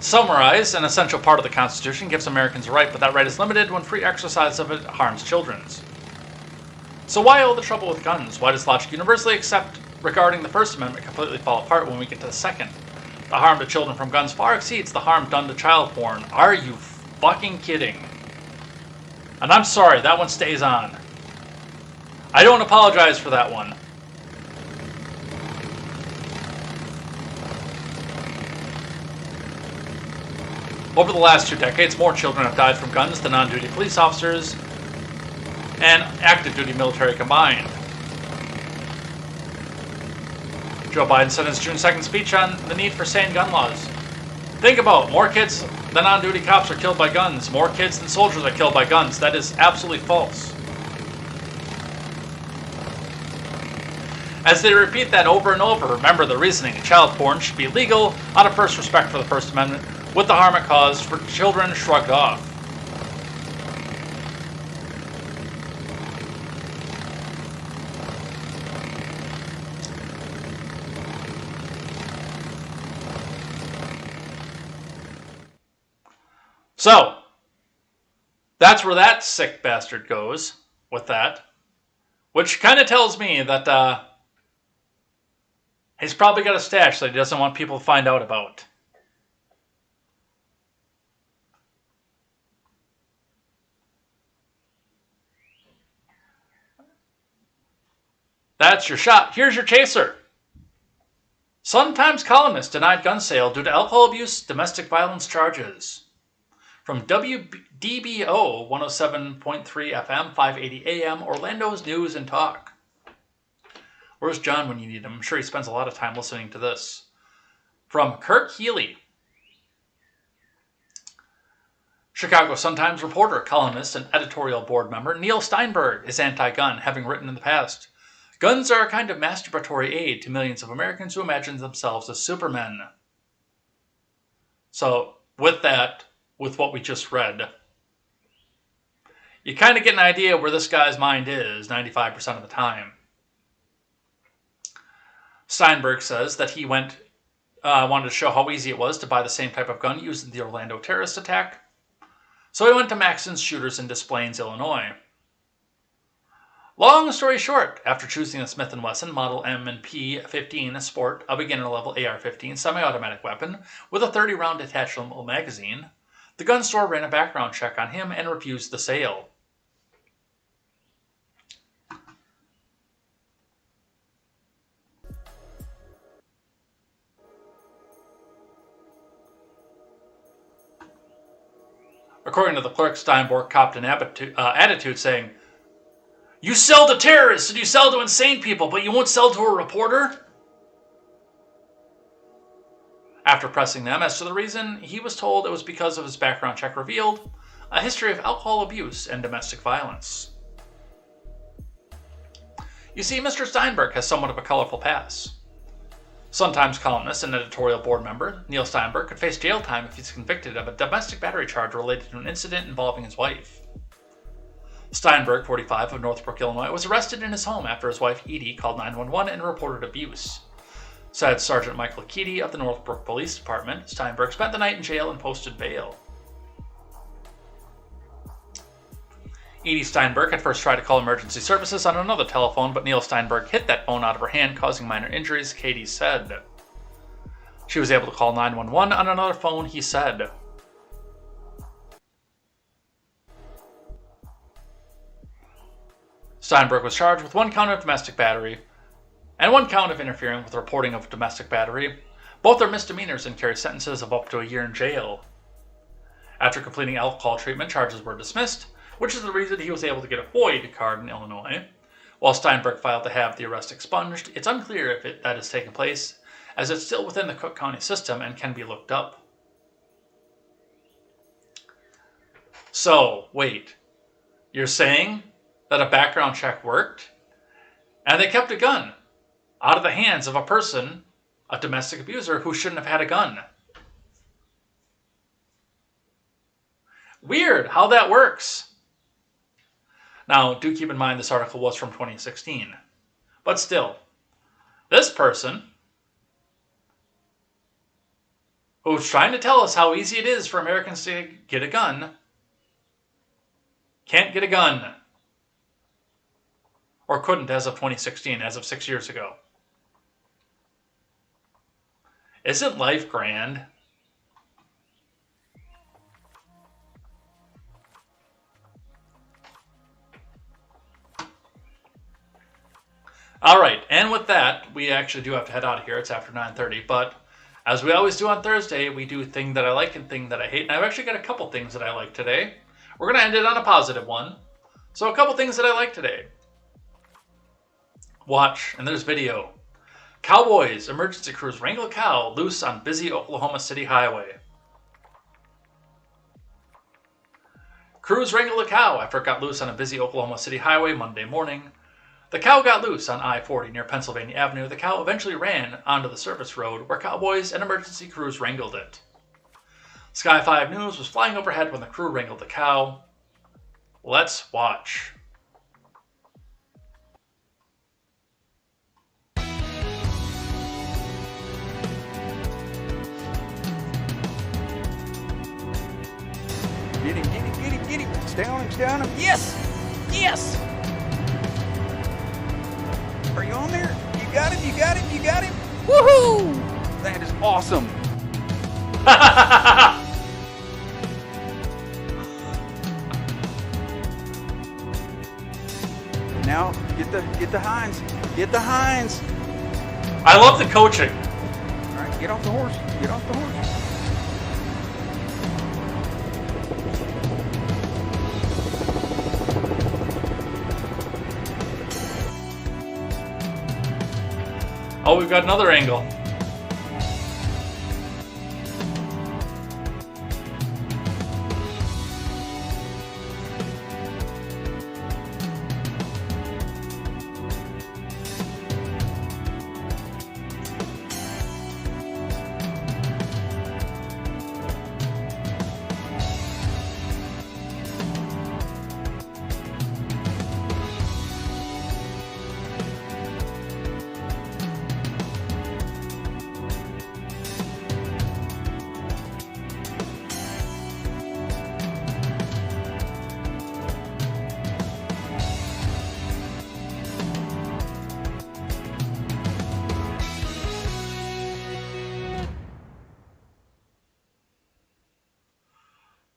Summarize, an essential part of the Constitution gives Americans a right, but that right is limited when free exercise of it harms children's. So why all the trouble with guns? Why does logic universally accept regarding the First Amendment completely fall apart when we get to the Second? The harm to children from guns far exceeds the harm done to child porn. Are you fucking kidding? And I'm sorry, that one stays on. I don't apologize for that one. Over the last 2 decades, more children have died from guns than on-duty police officers and active-duty military combined. Joe Biden said in his June 2nd speech on the need for sane gun laws. Think about more kids than on-duty cops are killed by guns. More kids than soldiers are killed by guns. That is absolutely false. As they repeat that over and over, remember the reasoning. Child porn should be legal out of first respect for the First Amendment, with the harm it caused for children shrugged off. So, that's where that sick bastard goes with that. Which kind of tells me that he's probably got a stash that he doesn't want people to find out about. That's your shot. Here's your chaser. Sun-Times columnist denied gun sale due to alcohol abuse, domestic violence charges. From WDBO 107.3 FM, 580 AM, Orlando's News and Talk. Where's John when you need him? I'm sure he spends a lot of time listening to this. From Kirk Healy. Chicago Sun-Times reporter, columnist, and editorial board member Neil Steinberg is anti-gun, having written in the past, "Guns are a kind of masturbatory aid to millions of Americans who imagine themselves as supermen." So, with that, with what we just read, you kind of get an idea where this guy's mind is 95% of the time. Steinberg says that he wanted to show how easy it was to buy the same type of gun used in the Orlando terrorist attack. So he went to Maxon's Shooters in Des Plaines, Illinois. Long story short, after choosing the Smith & Wesson Model M&P 15 Sport, a beginner-level AR-15 semi-automatic weapon with a 30-round detachable magazine, the gun store ran a background check on him and refused the sale. According to the clerk, Steinberg copped an attitude saying, "You sell to terrorists and you sell to insane people, but you won't sell to a reporter?" After pressing them as to the reason, he was told it was because of his background check revealed a history of alcohol abuse and domestic violence. You see, Mr. Steinberg has somewhat of a colorful past. Sun-Times columnist and editorial board member Neil Steinberg could face jail time if he's convicted of a domestic battery charge related to an incident involving his wife. Steinberg, 45, of Northbrook, Illinois, was arrested in his home after his wife Edie called 911 and reported abuse. Said Sergeant Michael Keaty of the Northbrook Police Department, Steinberg spent the night in jail and posted bail. Edie Steinberg had first tried to call emergency services on another telephone, but Neil Steinberg hit that phone out of her hand, causing minor injuries, KTZed. She was able to call 911 on another phone, he said. Steinberg was charged with 1 count of domestic battery and 1 count of interfering with reporting of domestic battery. Both are misdemeanors and carry sentences of up to a year in jail. After completing alcohol treatment, charges were dismissed, which is the reason he was able to get a FOID card in Illinois. While Steinberg filed to have the arrest expunged, it's unclear if that has taken place, as it's still within the Cook County system and can be looked up. So, wait, you're saying that a background check worked, and they kept a gun out of the hands of a person, a domestic abuser, who shouldn't have had a gun? Weird how that works. Now, do keep in mind this article was from 2016. But still, this person, who's trying to tell us how easy it is for Americans to get a gun, can't get a gun. Or couldn't as of 2016, as of 6 years ago. Isn't life grand? All right, and with that, we actually do have to head out of here. It's after 9:30, but as we always do on Thursday, we do thing that I like and thing that I hate. And I've actually got a couple things that I like today. We're going to end it on a positive one. So a couple things that I like today. Watch, and there's video. Cowboys, emergency crews wrangle a cow loose on busy Oklahoma City highway. Crews wrangled a cow after it got loose on a busy Oklahoma City highway Monday morning. The cow got loose on I-40 near Pennsylvania Avenue. The cow eventually ran onto the service road where cowboys and emergency crews wrangled it. Sky 5 News was flying overhead when the crew wrangled the cow. Let's watch. Get him, get him, get him, get him. Stay on him, stay on him. Yes! Yes! Are you on there? You got him, you got him, you got him. Woohoo! That is awesome. Now, get the hinds. Get the hinds. I love the coaching. All right, get off the horse. Get off the horse. Oh, we've got another angle.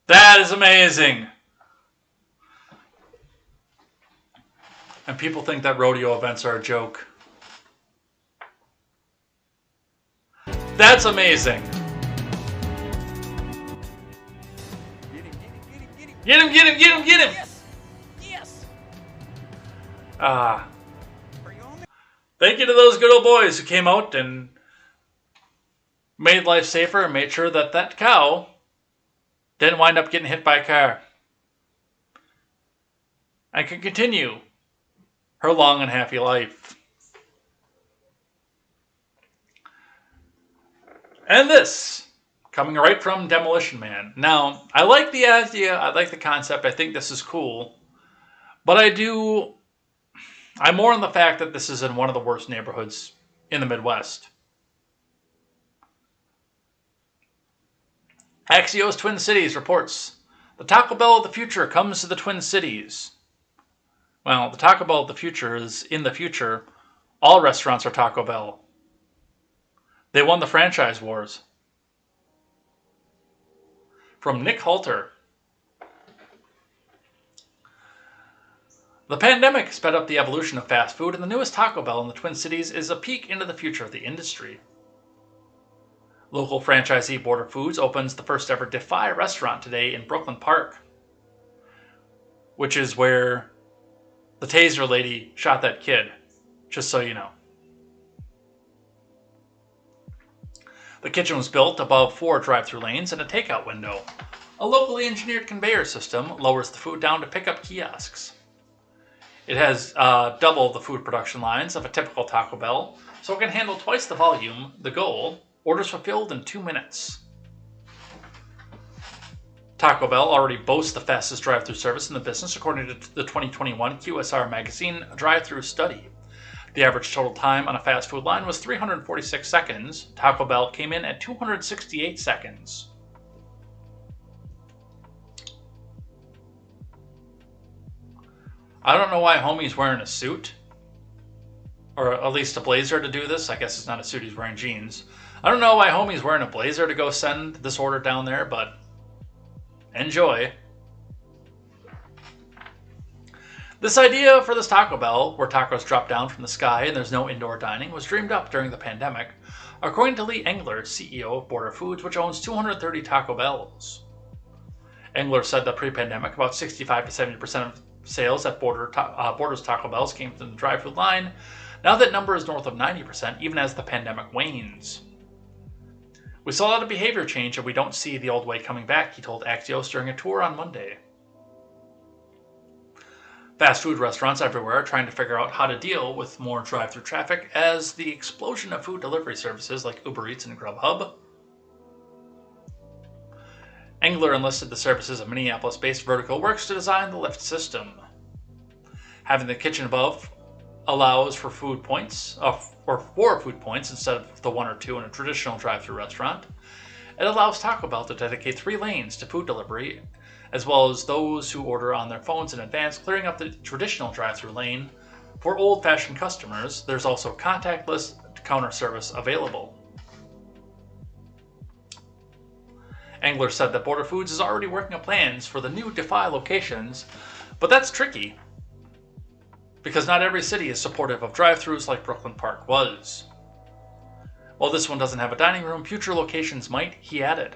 That is amazing. And people think that rodeo events are a joke. That's amazing. Get him, get him, get him, get him. Yes. Yes. Thank you to those good old boys who came out and made life safer and made sure that that cow didn't wind up getting hit by a car. And can continue her long and happy life. And this, coming right from Demolition Man. Now, I like the idea, I like the concept, I think this is cool. But I'm more on the fact that this is in one of the worst neighborhoods in the Midwest. Axios Twin Cities reports, the Taco Bell of the future comes to the Twin Cities. Well, the Taco Bell of the future is, in the future, all restaurants are Taco Bell. They won the franchise wars. From Nick Halter. The pandemic sped up the evolution of fast food, and the newest Taco Bell in the Twin Cities is a peek into the future of the industry. Local franchisee Border Foods opens the first ever Defy restaurant today in Brooklyn Park, which is where the taser lady shot that kid, just so you know. The kitchen was built above 4 drive-through lanes and a takeout window. A locally engineered conveyor system lowers the food down to pickup kiosks. It has double the food production lines of a typical Taco Bell, so it can handle twice the volume. The goal, orders fulfilled in 2 minutes. Taco Bell already boasts the fastest drive-thru service in the business, according to the 2021 QSR Magazine drive-thru study. The average total time on a fast food line was 346 seconds. Taco Bell came in at 268 seconds. I don't know why homie's wearing a suit. Or at least a blazer to do this. I guess it's not a suit, he's wearing jeans. I don't know why homie's wearing a blazer to go send this order down there, but enjoy. This idea for this Taco Bell, where tacos drop down from the sky and there's no indoor dining, was dreamed up during the pandemic, according to Lee Engler, CEO of Border Foods, which owns 230 Taco Bells. Engler said that pre-pandemic, about 65 to 70% of sales at Border's Taco Bells came from the drive-thru line. Now that number is north of 90%, even as the pandemic wanes. We saw a lot of behavior change and we don't see the old way coming back, he told Axios during a tour on Monday. Fast food restaurants everywhere are trying to figure out how to deal with more drive-through traffic as the explosion of food delivery services like Uber Eats and Grubhub. Engler enlisted the services of Minneapolis-based Vertical Works to design the lift system. Having the kitchen above allows for food points, or 4 food points instead of the 1 or 2 in a traditional drive-through restaurant. It allows Taco Bell to dedicate 3 lanes to food delivery, as well as those who order on their phones in advance, clearing up the traditional drive-through lane. For old-fashioned customers, there's also contactless counter service available. Engler said that Border Foods is already working on plans for the new Defy locations, but that's tricky, because not every city is supportive of drive-thrus like Brooklyn Park was. While this one doesn't have a dining room, future locations might, he added.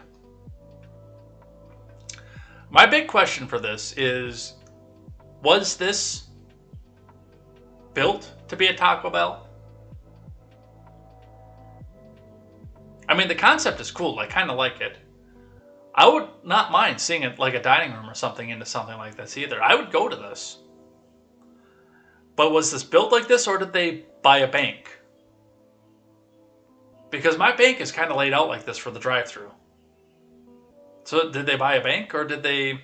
My big question for this is, was this built to be a Taco Bell? I mean, the concept is cool. I kind of like it. I would not mind seeing it like a dining room or something into something like this either. I would go to this. But was this built like this, or did they buy a bank? Because my bank is kind of laid out like this for the drive-thru. So did they buy a bank, or did they...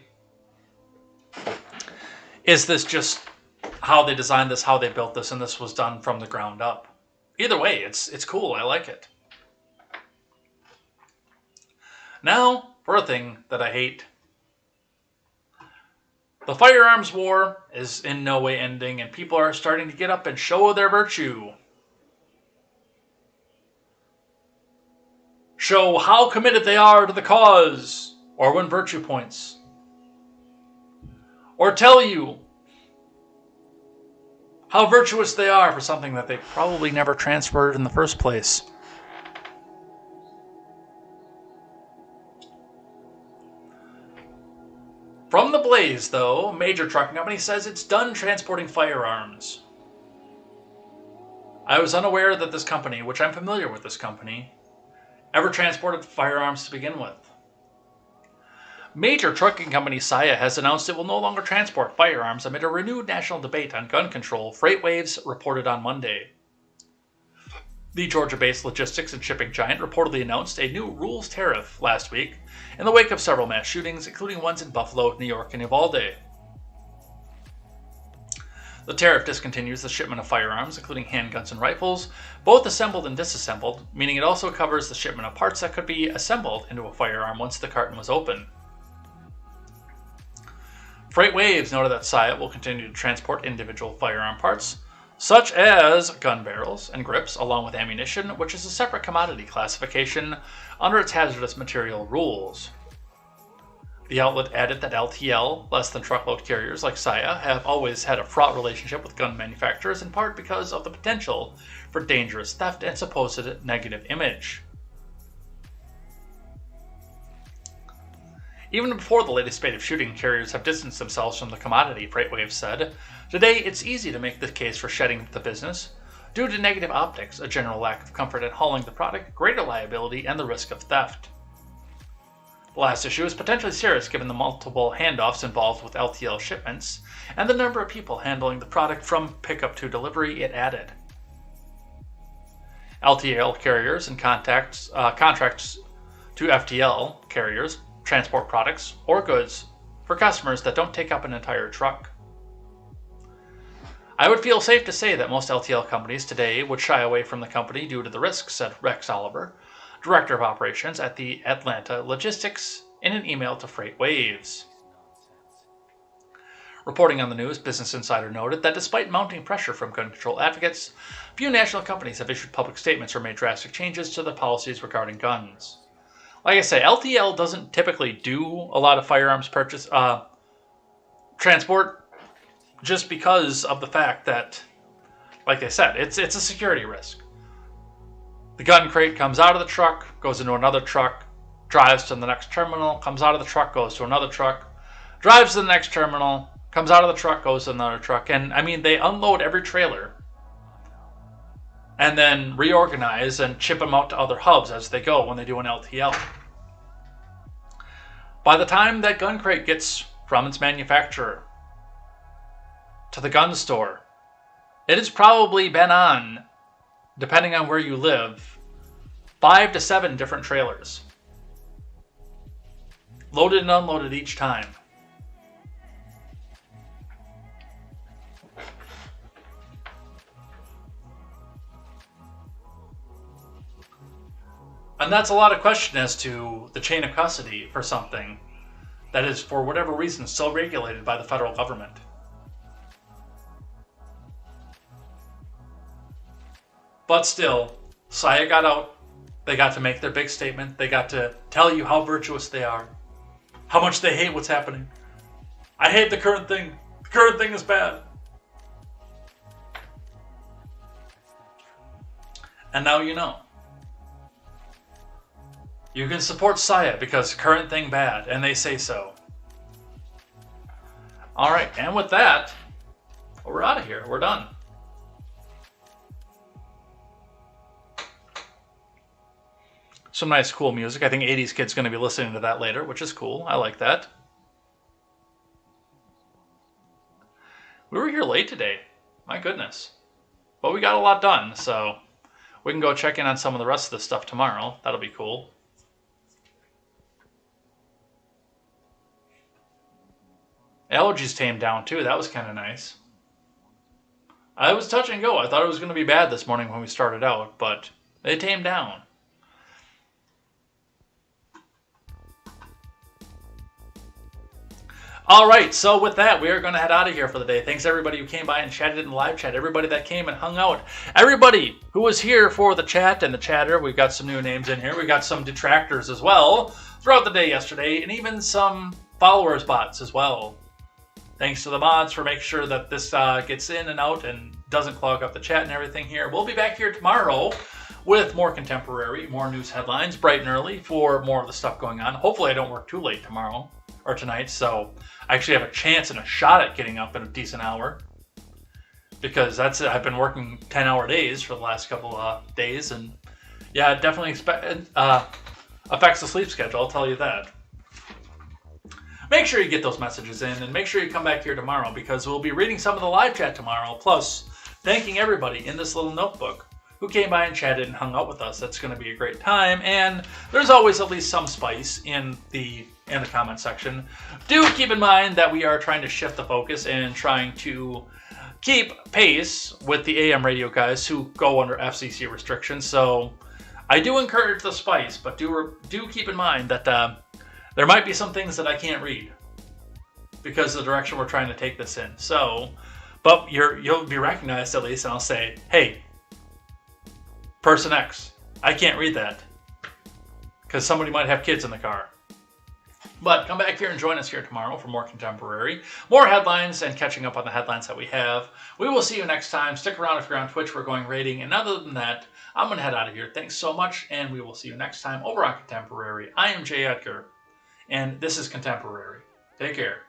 Is this just how they designed this, how they built this, and this was done from the ground up? Either way, it's cool. I like it. Now, for a thing that I hate. The firearms war is in no way ending, and people are starting to get up and show their virtue. Show how committed they are to the cause, or win virtue points. Or tell you how virtuous they are for something that they probably never transferred in the first place. From the Blaze, though, a major trucking company says it's done transporting firearms. I was unaware that this company, which I'm familiar with this company, ever transported firearms to begin with. Major trucking company Saia has announced it will no longer transport firearms amid a renewed national debate on gun control, FreightWaves reported on Monday. The Georgia-based logistics and shipping giant reportedly announced a new rules tariff last week in the wake of several mass shootings, including ones in Buffalo, New York, and Uvalde. The tariff discontinues the shipment of firearms, including handguns and rifles, both assembled and disassembled, meaning it also covers the shipment of parts that could be assembled into a firearm once the carton was open. FreightWaves noted that Saia will continue to transport individual firearm parts, such as gun barrels and grips, along with ammunition, which is a separate commodity classification under its hazardous material rules. The outlet added that LTL, less-than-truckload carriers like Saia, have always had a fraught relationship with gun manufacturers, in part because of the potential for dangerous theft and supposed negative image. Even before the latest spate of shooting, carriers have distanced themselves from the commodity, FreightWaves said. Today, it's easy to make the case for shedding the business due to negative optics, a general lack of comfort in hauling the product, greater liability, and the risk of theft. The last issue is potentially serious given the multiple handoffs involved with LTL shipments and the number of people handling the product from pickup to delivery, it added. LTL carriers and contracts to FTL carriers transport products or goods for customers that don't take up an entire truck. I would feel safe to say that most LTL companies today would shy away from the company due to the risks, said Rex Oliver, Director of Operations at the Atlanta Logistics, in an email to FreightWaves. Reporting on the news, Business Insider noted that despite mounting pressure from gun control advocates, few national companies have issued public statements or made drastic changes to the policies regarding guns. Like I say, LTL doesn't typically do a lot of firearms transport just because of the fact that, like I said, it's a security risk. The gun crate comes out of the truck, goes into another truck, drives to the next terminal, comes out of the truck, goes to another truck, drives to the next terminal, comes out of the truck, goes to another truck. And I mean, they unload every trailer and then reorganize and ship them out to other hubs as they go when they do an LTL. By the time that gun crate gets from its manufacturer to the gun store. It has probably been on, depending on where you live, 5 to 7 different trailers. Loaded and unloaded each time. And that's a lot of question as to the chain of custody for something that is, for whatever reason, still regulated by the federal government. But still, Saya got out. They got to make their big statement. They got to tell you how virtuous they are. How much they hate what's happening. I hate the current thing. The current thing is bad. And now you know. You can support Saya because current thing bad, and they say so. Alright, and with that, we're out of here. We're done. Some nice, cool music. I think 80s Kid's going to be listening to that later, which is cool. I like that. We were here late today. My goodness. But we got a lot done, so we can go check in on some of the rest of the stuff tomorrow. That'll be cool. Allergies tamed down too. That was kind of nice. I was touch and go. I thought it was going to be bad this morning when we started out, but they tamed down. All right, so with that, we are going to head out of here for the day. Thanks everybody who came by and chatted in the live chat. Everybody that came and hung out. Everybody who was here for the chat and the chatter. We've got some new names in here. We got some detractors as well throughout the day yesterday, and even some followers bots as well. Thanks to the mods for making sure that this gets in and out and doesn't clog up the chat and everything here. We'll be back here tomorrow with more contemporary, more news headlines, bright and early for more of the stuff going on. Hopefully I don't work too late tomorrow or tonight, so I actually have a chance and a shot at getting up in a decent hour. Because that's it. I've been working 10-hour days for the last couple of days, and yeah, it definitely affects the sleep schedule, I'll tell you that. Make sure you get those messages in, and make sure you come back here tomorrow because we'll be reading some of the live chat tomorrow, plus thanking everybody in this little notebook who came by and chatted and hung out with us. That's going to be a great time, and there's always at least some spice in the comment section. Do keep in mind that we are trying to shift the focus and trying to keep pace with the AM radio guys who go under FCC restrictions, so I do encourage the spice, but do keep in mind that there might be some things that I can't read because of the direction we're trying to take this in. So, but you'll be recognized at least, and I'll say, hey, person X, I can't read that because somebody might have kids in the car. But come back here and join us here tomorrow for more contemporary, more headlines, and catching up on the headlines that we have. We will see you next time. Stick around if you're on Twitch. We're going rating. And other than that, I'm going to head out of here. Thanks so much, and we will see you next time over on Contemporary. I am Jay Edgar, and this is Contemporary. Take care.